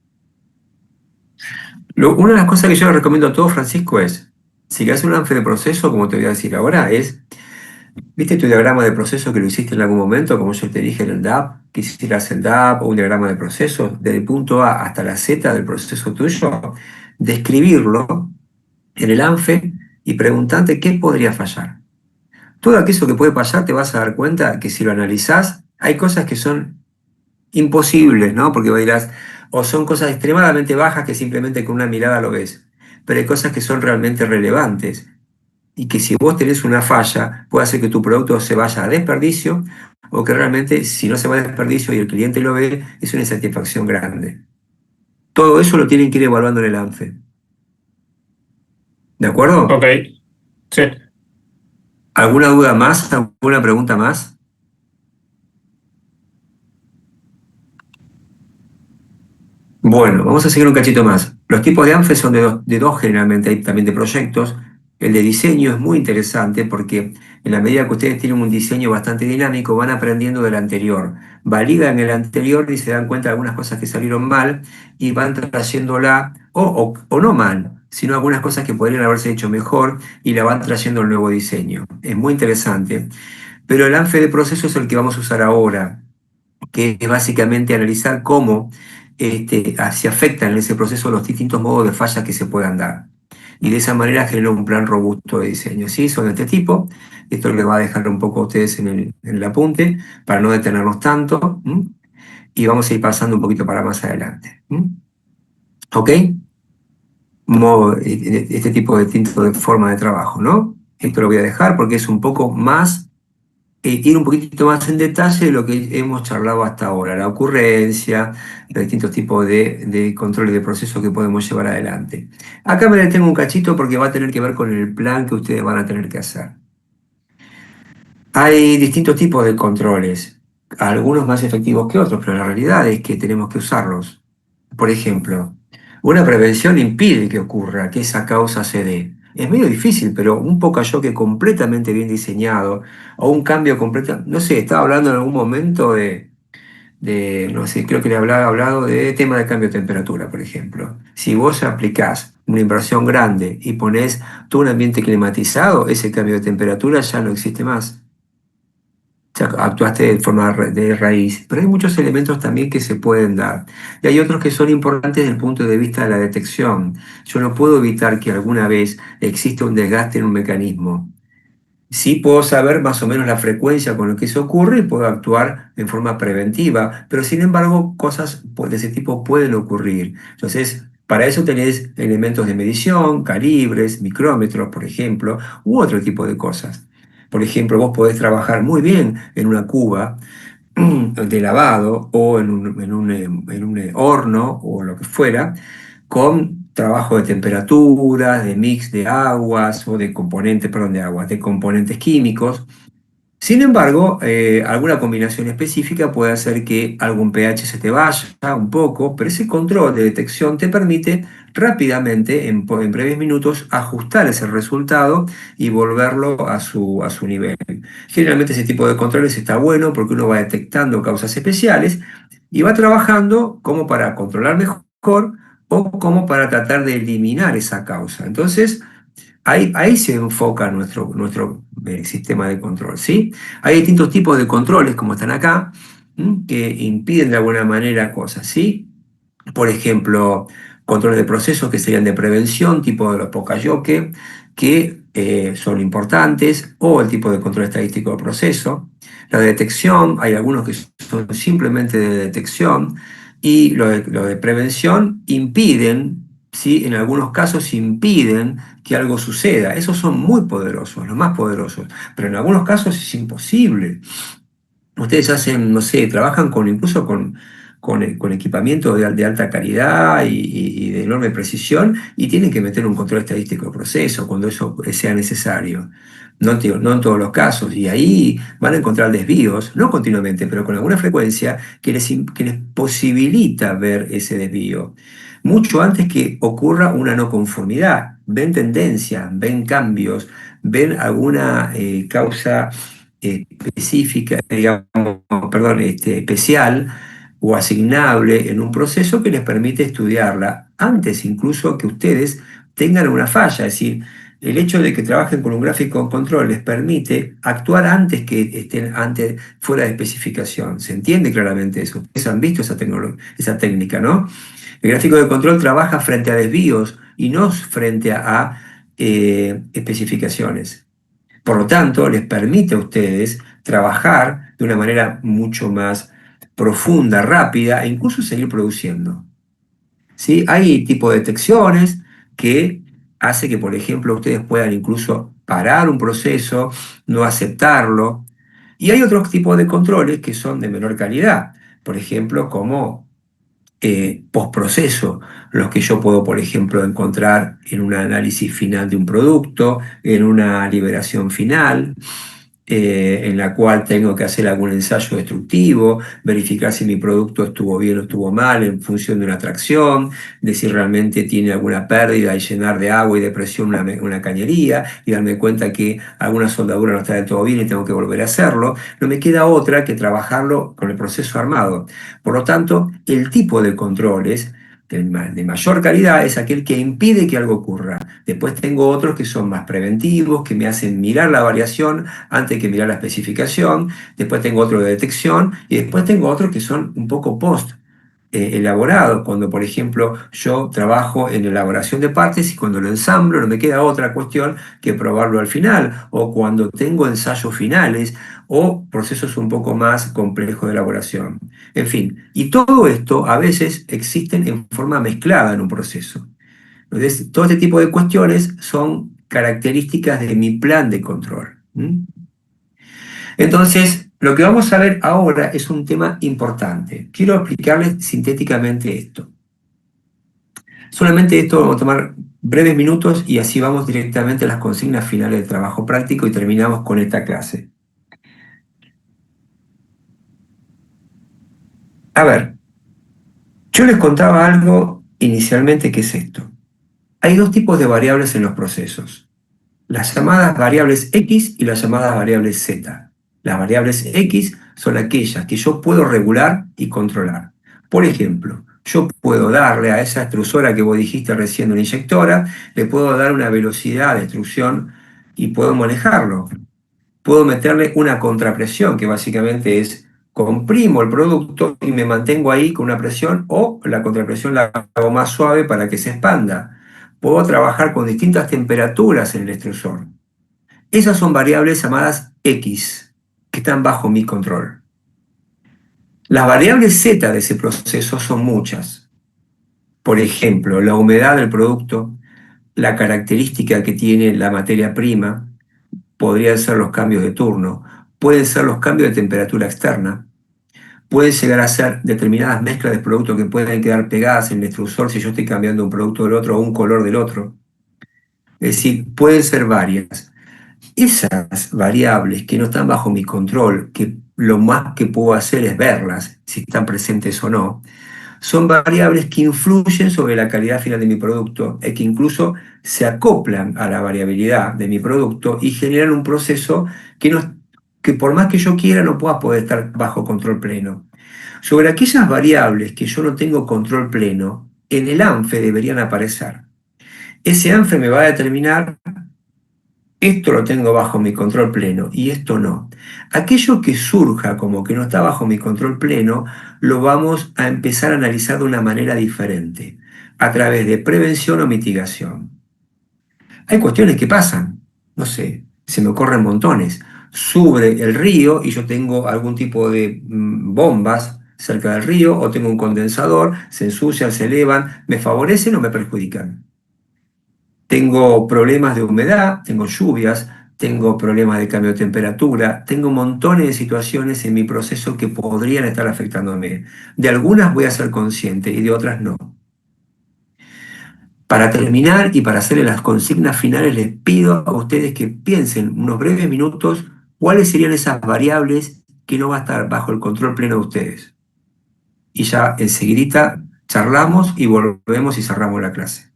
[SPEAKER 1] Una de las cosas que yo les recomiendo a todos, Francisco, es, si querés un ANFE de proceso, como te voy a decir ahora, es ¿viste tu diagrama de proceso que lo hiciste en algún momento, como yo te dije en el DAP? Que hicieras el DAP o un diagrama de proceso, desde el punto A hasta la Z del proceso tuyo, describirlo en el ANFE y preguntarte qué podría fallar. Todo aquello que puede fallar te vas a dar cuenta que si lo analizás, hay cosas que son imposibles, ¿no? Porque dirás, o son cosas extremadamente bajas que simplemente con una mirada lo ves, pero hay cosas que son realmente relevantes y que si vos tenés una falla, puede hacer que tu producto se vaya a desperdicio o que realmente si no se va a desperdicio y el cliente lo ve, es una insatisfacción grande. Todo eso lo tienen que ir evaluando en el ANFE. ¿De
[SPEAKER 4] Ok,
[SPEAKER 1] acuerdo?
[SPEAKER 4] sí.
[SPEAKER 1] ¿Alguna duda más? ¿Alguna pregunta más? Bueno, vamos a seguir un cachito más. Los tipos de ANFE son de dos generalmente, hay también de proyectos. El de diseño es muy interesante porque en la medida que ustedes tienen un diseño bastante dinámico, van aprendiendo del anterior, validan el anterior y se dan cuenta de algunas cosas que salieron mal y van trayéndola, o no mal, sino algunas cosas que podrían haberse hecho mejor y la van trayendo al nuevo diseño. Es muy interesante. Pero el ANFE de proceso es el que vamos a usar ahora, que es básicamente analizar cómo se afectan en ese proceso los distintos modos de falla que se puedan dar. Y de esa manera generar un plan robusto de diseño. ¿Sí? Son de este tipo. Esto les va a dejar un poco a ustedes en el apunte para no detenernos tanto. ¿M? Y vamos a ir pasando un poquito para más adelante. ¿M? ¿Ok? Este tipo de distinto de forma de trabajo, ¿no? Esto lo voy a dejar porque es un poco más ir un poquitito más en detalle de lo que hemos charlado hasta ahora, la ocurrencia, los distintos tipos de controles de proceso que podemos llevar adelante. Acá me detengo un cachito porque va a tener que ver con el plan que ustedes van a tener que hacer. Hay distintos tipos de controles, algunos más efectivos que otros, pero la realidad es que tenemos que usarlos. Por ejemplo, una prevención impide que ocurra, que esa causa se dé. Es medio difícil, pero un que completamente bien diseñado, o un cambio completo, no sé, estaba hablando en algún momento no sé, creo que le hablaba hablado de tema de cambio de temperatura, por ejemplo. Si vos aplicás una inversión grande y ponés todo un ambiente climatizado, ese cambio de temperatura ya no existe más. Ya actuaste de forma de raíz, pero hay muchos elementos también que se pueden dar. Y hay otros que son importantes desde el punto de vista de la detección. Yo no puedo evitar que alguna vez exista un desgaste en un mecanismo. Sí puedo saber más o menos la frecuencia con la que eso ocurre y puedo actuar en forma preventiva, pero sin embargo cosas de ese tipo pueden ocurrir. Entonces, para eso tenés elementos de medición, calibres, micrómetros, por ejemplo, u otro tipo de cosas. Por ejemplo, vos podés trabajar muy bien en una cuba de lavado o en un horno o lo que fuera, con trabajo de temperaturas, de mix de aguas o de componentes, perdón, de aguas, de componentes químicos. Sin embargo, alguna combinación específica puede hacer que algún pH se te vaya un poco, pero ese control de detección te permite rápidamente, en breves minutos, ajustar ese resultado y volverlo a su nivel. Generalmente ese tipo de controles está bueno porque uno va detectando causas especiales y va trabajando como para controlar mejor o como para tratar de eliminar esa causa. Entonces, ahí se enfoca nuestro sistema de control, ¿sí? Hay distintos tipos de controles, como están acá, que impiden de alguna manera cosas, ¿sí? Por ejemplo, controles de procesos que serían de prevención, tipo de los Poka-Yoke, que son importantes, o el tipo de control estadístico de proceso. La detección, hay algunos que son simplemente de detección, y lo de prevención impiden, ¿sí? En algunos casos impiden que algo suceda. Esos son muy poderosos, los más poderosos, pero en algunos casos es imposible. Ustedes hacen, no sé, trabajan incluso con equipamiento de alta calidad y de enorme precisión y tienen que meter un control estadístico de proceso cuando eso sea necesario. No en todos los casos. Y ahí van a encontrar desvíos, no continuamente, pero con alguna frecuencia que les posibilita ver ese desvío. Mucho antes que ocurra una no conformidad. Ven tendencia, ven cambios, ven alguna causa específica, digamos, perdón, especial o asignable en un proceso que les permite estudiarla antes incluso que ustedes tengan una falla. Es decir, el hecho de que trabajen con un gráfico de control les permite actuar antes que estén fuera de especificación. ¿Se entiende claramente eso? Ustedes han visto esa técnica, ¿no? El gráfico de control trabaja frente a desvíos y no frente a especificaciones. Por lo tanto, les permite a ustedes trabajar de una manera mucho más profunda, rápida e incluso seguir produciendo. ¿Sí? Hay tipo de detecciones que hace que, por ejemplo, ustedes puedan incluso parar un proceso, no aceptarlo. Y hay otros tipos de controles que son de menor calidad, por ejemplo, como postproceso, los que yo puedo, por ejemplo, encontrar en un análisis final de un producto, en una liberación final, en la cual tengo que hacer algún ensayo destructivo, verificar si mi producto estuvo bien o estuvo mal en función de una tracción, de si realmente tiene alguna pérdida y llenar de agua y de presión una cañería y darme cuenta que alguna soldadura no está del todo bien y tengo que volver a hacerlo. No me queda otra que trabajarlo con el proceso armado. Por lo tanto, el tipo de controles de mayor calidad es aquel que impide que algo ocurra. Después tengo otros que son más preventivos, que me hacen mirar la variación antes que mirar la especificación. Después tengo otro de detección y después tengo otros que son un poco post elaborados, cuando por ejemplo yo trabajo en elaboración de partes y cuando lo ensamblo no me queda otra cuestión que probarlo al final, o cuando tengo ensayos finales o procesos un poco más complejos de elaboración. En fin, y todo esto a veces existen en forma mezclada en un proceso. Entonces, todo este tipo de cuestiones son características de mi plan de control. Entonces, lo que vamos a ver ahora es un tema importante. Quiero explicarles sintéticamente esto. Solamente esto vamos a tomar breves minutos y así vamos directamente a las consignas finales del trabajo práctico y terminamos con esta clase. A ver, yo les contaba algo inicialmente que es esto. Hay dos tipos de variables en los procesos. Las llamadas variables X y las llamadas variables Z. Las variables X son aquellas que yo puedo regular y controlar. Por ejemplo, yo puedo darle a esa extrusora que vos dijiste recién, una inyectora, le puedo dar una velocidad de extrusión y puedo manejarlo. Puedo meterle una contrapresión, que básicamente es comprimo el producto y me mantengo ahí con una presión, o la contrapresión la hago más suave para que se expanda. Puedo trabajar con distintas temperaturas en el extrusor. Esas son variables llamadas X, que están bajo mi control. Las variables Z de ese proceso son muchas. Por ejemplo, la humedad del producto, la característica que tiene la materia prima, podrían ser los cambios de turno, pueden ser los cambios de temperatura externa, pueden llegar a ser determinadas mezclas de productos que pueden quedar pegadas en el extrusor si yo estoy cambiando un producto del otro o un color del otro. Es decir, pueden ser varias. Esas variables que no están bajo mi control, que lo más que puedo hacer es verlas, si están presentes o no, son variables que influyen sobre la calidad final de mi producto y que incluso se acoplan a la variabilidad de mi producto y generan un proceso que por más que yo quiera no pueda poder estar bajo control pleno. Sobre aquellas variables que yo no tengo control pleno, en el ANFE deberían aparecer. Ese ANFE me va a determinar: esto lo tengo bajo mi control pleno y esto no. Aquello que surja como que no está bajo mi control pleno, lo vamos a empezar a analizar de una manera diferente, a través de prevención o mitigación. Hay cuestiones que pasan, no sé, se me ocurren montones. Sube el río y yo tengo algún tipo de bombas cerca del río, o tengo un condensador, se ensucian, se elevan, ¿me favorecen o me perjudican? Tengo problemas de humedad, tengo lluvias, tengo problemas de cambio de temperatura, tengo montones de situaciones en mi proceso que podrían estar afectándome. De algunas voy a ser consciente y de otras no. Para terminar y para hacerle las consignas finales, les pido a ustedes que piensen unos breves minutos cuáles serían esas variables que no va a estar bajo el control pleno de ustedes. Y ya enseguidita charlamos y volvemos y cerramos la clase.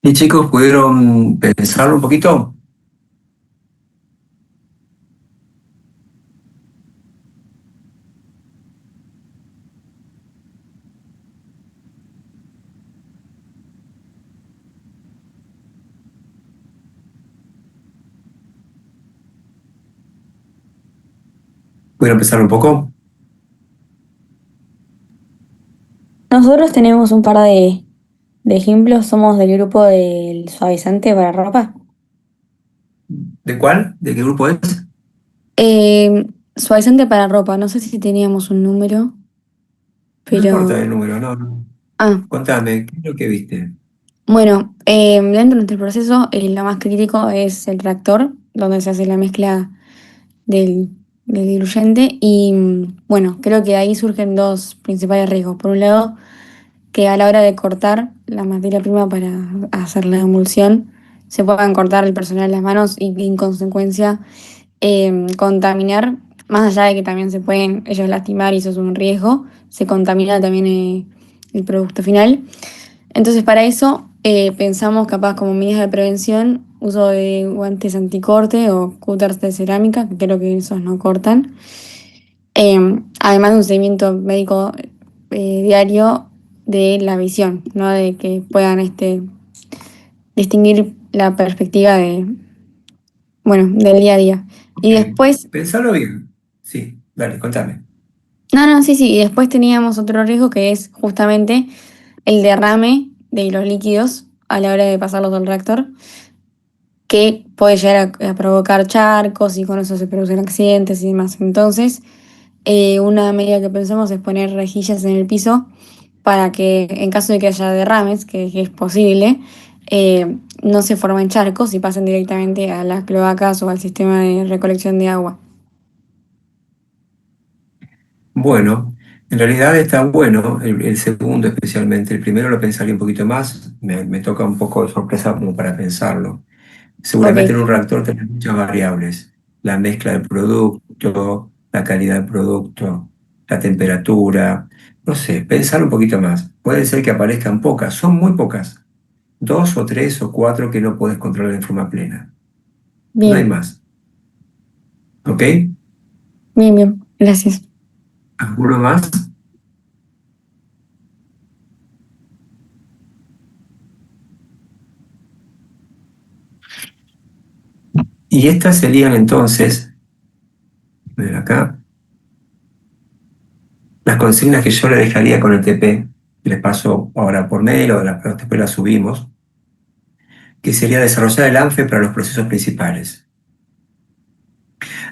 [SPEAKER 1] Y chicos, ¿pudieron pensarlo un poquito? ¿Pudieron pensarlo un poco?
[SPEAKER 2] Nosotros tenemos un par de ejemplos, somos del grupo del suavizante para ropa.
[SPEAKER 1] ¿De cuál? ¿De qué grupo es?
[SPEAKER 2] Suavizante para ropa, no sé si teníamos un número,
[SPEAKER 1] No importa el
[SPEAKER 2] pero...
[SPEAKER 1] número, no, no.
[SPEAKER 2] Ah,
[SPEAKER 1] Contame, ¿qué es lo que viste?
[SPEAKER 2] bueno, dentro de nuestro proceso, lo más crítico es el reactor, donde se hace la mezcla del, del diluyente. Y bueno, creo que ahí surgen dos principales riesgos. Por un lado, que a la hora de cortar la materia prima para hacer la emulsión, se puedan cortar el personal las manos y en consecuencia contaminar, más allá de que también se pueden ellos lastimar y eso es un riesgo, se contamina también el producto final. Entonces, para eso pensamos capaz como medidas de prevención, uso de guantes anticorte o cúters de cerámica, que creo que esos no cortan. Además de un seguimiento médico diario de la visión, ¿no? De que puedan distinguir la perspectiva bueno, del día a día.
[SPEAKER 1] Ok,
[SPEAKER 2] Y después,
[SPEAKER 1] pensalo bien. Sí, dale, contame.
[SPEAKER 2] no, no, sí, sí, y después teníamos otro riesgo que es justamente el derrame de los líquidos a la hora de pasarlos al reactor, que puede llegar a provocar charcos y con eso se producen accidentes y demás. Entonces, una medida que pensamos es poner rejillas en el piso para que en caso de que haya derrames, que es posible, no se formen charcos y pasen directamente a las cloacas o al sistema de recolección de agua.
[SPEAKER 1] Bueno, en realidad está bueno, el segundo especialmente. El primero lo pensaría un poquito más, me toca un poco de sorpresa como para pensarlo.
[SPEAKER 2] Ok,
[SPEAKER 1] Seguramente en un reactor tenés muchas variables. La mezcla del producto, la calidad del producto, la temperatura. No sé, pensar un poquito más. Puede ser que aparezcan pocas, son muy pocas. Dos o tres o cuatro que no puedes controlar en forma plena. No hay
[SPEAKER 2] bien,
[SPEAKER 1] más. ¿Ok?
[SPEAKER 2] bien, bien, gracias.
[SPEAKER 1] ¿Alguno más? Y estas serían entonces, a ver acá, las consignas que yo le dejaría con el TP. Les paso ahora por mail o después las subimos, que sería desarrollar el ANFE para los procesos principales.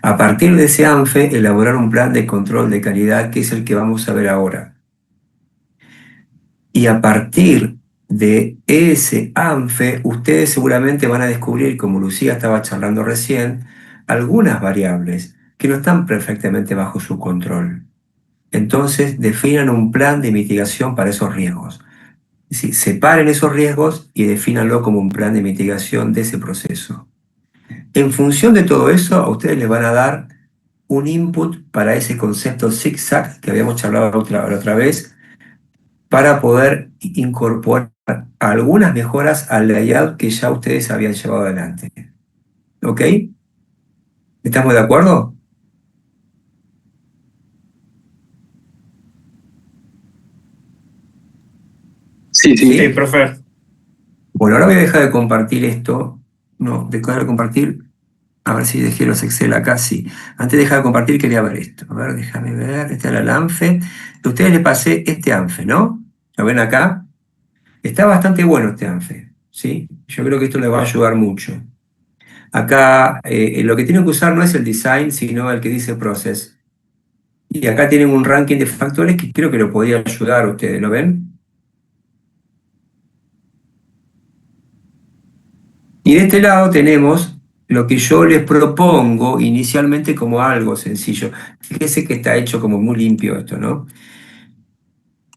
[SPEAKER 1] A partir de ese ANFE, elaborar un plan de control de calidad, que es el que vamos a ver ahora. Y a partir de ese ANFE, ustedes seguramente van a descubrir, como Lucía estaba charlando recién, algunas variables que no están perfectamente bajo su control. Entonces, definan un plan de mitigación para esos riesgos. Es decir, separen esos riesgos y defínanlo como un plan de mitigación de ese proceso. En función de todo eso, a ustedes les van a dar un input para ese concepto zigzag que habíamos charlado la otra vez, para poder incorporar algunas mejoras al layout que ya ustedes habían llevado adelante. ¿Ok? ¿Estamos de acuerdo?
[SPEAKER 6] Sí,
[SPEAKER 4] Sí,
[SPEAKER 6] sí.
[SPEAKER 1] ¿Sí?
[SPEAKER 4] profe.
[SPEAKER 1] Bueno, ahora voy a dejar de compartir esto. No, dejar de compartir. A ver si dejé los Excel acá, sí. Antes de dejar de compartir quería ver esto. A ver, déjame ver. Este era el ANFE. A ustedes les pasé este ANFE, ¿no? ¿Lo ven acá? Está bastante bueno este ANFE, ¿sí? Yo creo que esto les va a ayudar mucho. Acá lo que tienen que usar no es el design, sino el que dice process. Y acá tienen un ranking de factores que creo que lo podría ayudar a ustedes, ¿lo ven? Y de este lado tenemos lo que yo les propongo inicialmente como algo sencillo. Fíjense que está hecho como muy limpio esto, ¿no?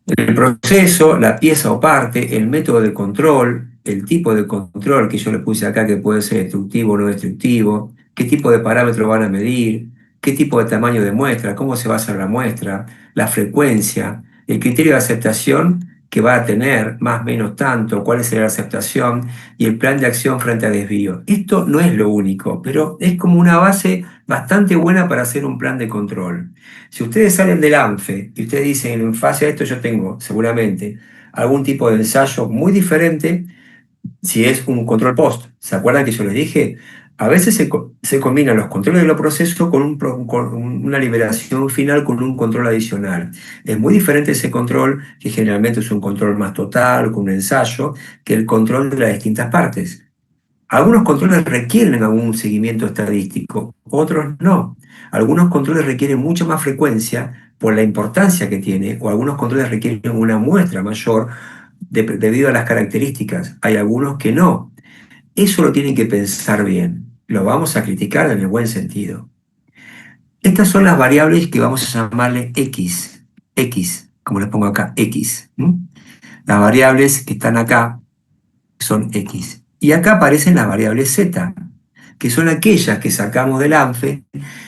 [SPEAKER 1] El proceso, la pieza o parte, el método de control, el tipo de control que yo le puse acá, que puede ser destructivo o no destructivo, qué tipo de parámetros van a medir, qué tipo de tamaño de muestra, cómo se va a hacer la muestra, la frecuencia, el criterio de aceptación, que va a tener, más o menos tanto, cuál es la aceptación y el plan de acción frente a desvío. Esto no es lo único, pero es como una base bastante buena para hacer un plan de control. Si ustedes salen del ANFE y ustedes dicen, en fase a esto yo tengo seguramente algún tipo de ensayo muy diferente, si es un control post. ¿Se acuerdan que yo les dije? A veces se combinan los controles de los procesos con una liberación final con un control adicional. Es muy diferente ese control, que generalmente es un control más total, con un ensayo, que el control de las distintas partes. Algunos controles requieren algún seguimiento estadístico, otros no. Algunos controles requieren mucha más frecuencia por la importancia que tiene, o algunos controles requieren una muestra mayor debido a las características. Hay algunos que no. Eso lo tienen que pensar bien. Lo vamos a criticar en el buen sentido. Estas son las variables que vamos a llamarle X. X, como les pongo acá, X. Las variables que están acá son X. Y acá aparecen las variables Z, que son aquellas que sacamos del ANFE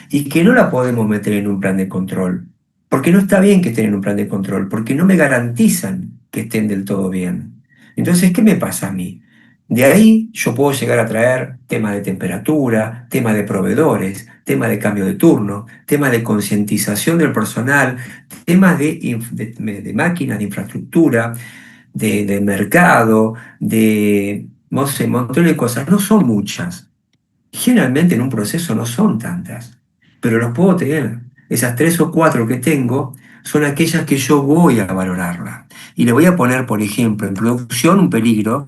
[SPEAKER 1] y que no la podemos meter en un plan de control. Porque no está bien que estén en un plan de control, porque no me garantizan que estén del todo bien. Entonces, ¿qué me pasa a mí? De ahí yo puedo llegar a traer temas de temperatura, temas de proveedores, temas de cambio de turno, temas de concientización del personal, temas de máquinas, de infraestructura, de mercado, de no sé, un montón de cosas. No son muchas. Generalmente en un proceso no son tantas, pero los puedo tener. Esas 3 o 4 que tengo son aquellas que yo voy a valorarla. Y le voy a poner, por ejemplo, en producción un peligro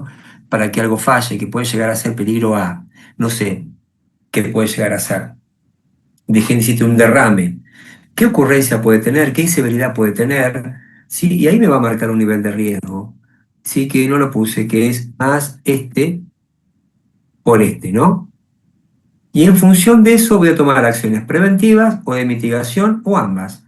[SPEAKER 1] para que algo falle, que puede llegar a ser peligro A. No sé qué puede llegar a ser. Necesito un derrame. ¿Qué ocurrencia puede tener? ¿Qué severidad puede tener? ¿Sí? Y ahí me va a marcar un nivel de riesgo. Sí, que no lo puse, que es más este por este, ¿no? Y en función de eso voy a tomar acciones preventivas o de mitigación o ambas.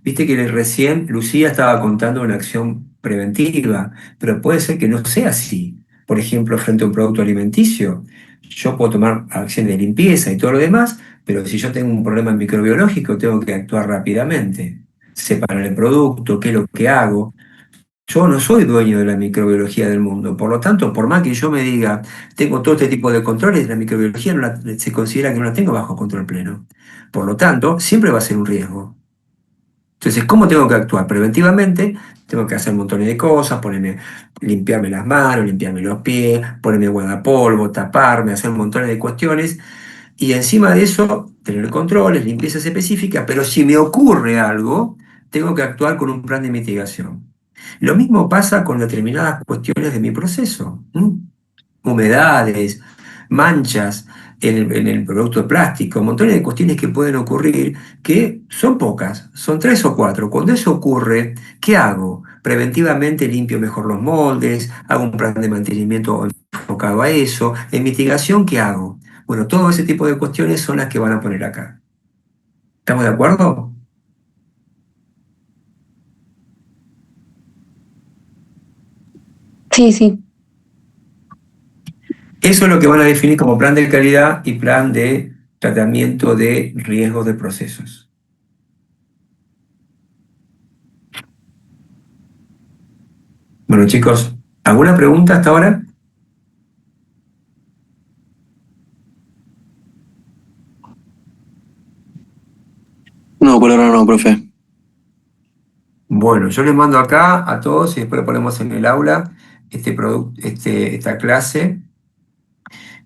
[SPEAKER 1] Viste que recién Lucía estaba contando una acción preventiva, pero puede ser que no sea así. Por ejemplo, frente a un producto alimenticio, yo puedo tomar acciones de limpieza y todo lo demás, pero si yo tengo un problema microbiológico, tengo que actuar rápidamente. Separar el producto, qué es lo que hago. Yo no soy dueño de la microbiología del mundo, por lo tanto, por más que yo me diga, tengo todo este tipo de controles, la microbiología se considera que no la tengo bajo control pleno. Por lo tanto, siempre va a ser un riesgo. Entonces, ¿cómo tengo que actuar? Preventivamente, tengo que hacer montones de cosas, limpiarme las manos, limpiarme los pies, ponerme guardapolvo, taparme, hacer montones de cuestiones, y encima de eso, tener controles, limpiezas específicas, pero si me ocurre algo, tengo que actuar con un plan de mitigación. Lo mismo pasa con determinadas cuestiones de mi proceso. Humedades, manchas en el producto de plástico, montones de cuestiones que pueden ocurrir que son pocas, son 3 o 4. Cuando eso ocurre, ¿qué hago? Preventivamente limpio mejor los moldes, hago un plan de mantenimiento enfocado a eso. En mitigación, ¿qué hago? Bueno, todo ese tipo de cuestiones son las que van a poner acá. ¿Estamos de acuerdo?
[SPEAKER 2] Sí, sí.
[SPEAKER 1] Eso es lo que van a definir como plan de calidad y plan de tratamiento de riesgos de procesos. Bueno, chicos, ¿alguna pregunta hasta ahora?
[SPEAKER 6] No, por ahora no, profe.
[SPEAKER 1] Bueno, yo les mando acá a todos y después lo ponemos en el aula, esta clase,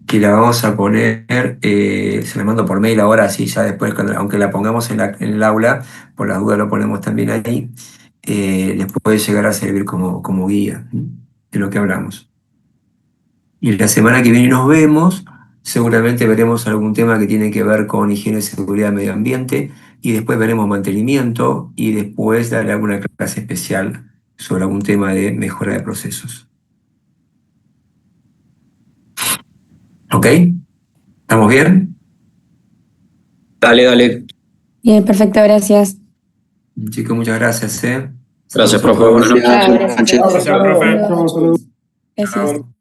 [SPEAKER 1] que la vamos a poner, se la mando por mail ahora, así ya después, aunque la pongamos en el aula, por las dudas lo ponemos también ahí, les puede llegar a servir como guía de lo que hablamos. Y la semana que viene nos vemos, seguramente veremos algún tema que tiene que ver con higiene, seguridad, medio ambiente, y después veremos mantenimiento, y después daré alguna clase especial sobre algún tema de mejora de procesos. ¿Ok? ¿Estamos bien?
[SPEAKER 5] Dale, dale.
[SPEAKER 2] Bien, perfecto, gracias.
[SPEAKER 1] Chicos, muchas gracias, ¿eh?
[SPEAKER 5] Gracias,
[SPEAKER 1] Saludos a
[SPEAKER 5] profe. Buenas
[SPEAKER 1] todos.
[SPEAKER 5] noches.
[SPEAKER 6] Gracias,
[SPEAKER 2] Gracias.
[SPEAKER 6] Sánchez.
[SPEAKER 4] Gracias, profe.
[SPEAKER 2] Gracias.
[SPEAKER 1] Chao.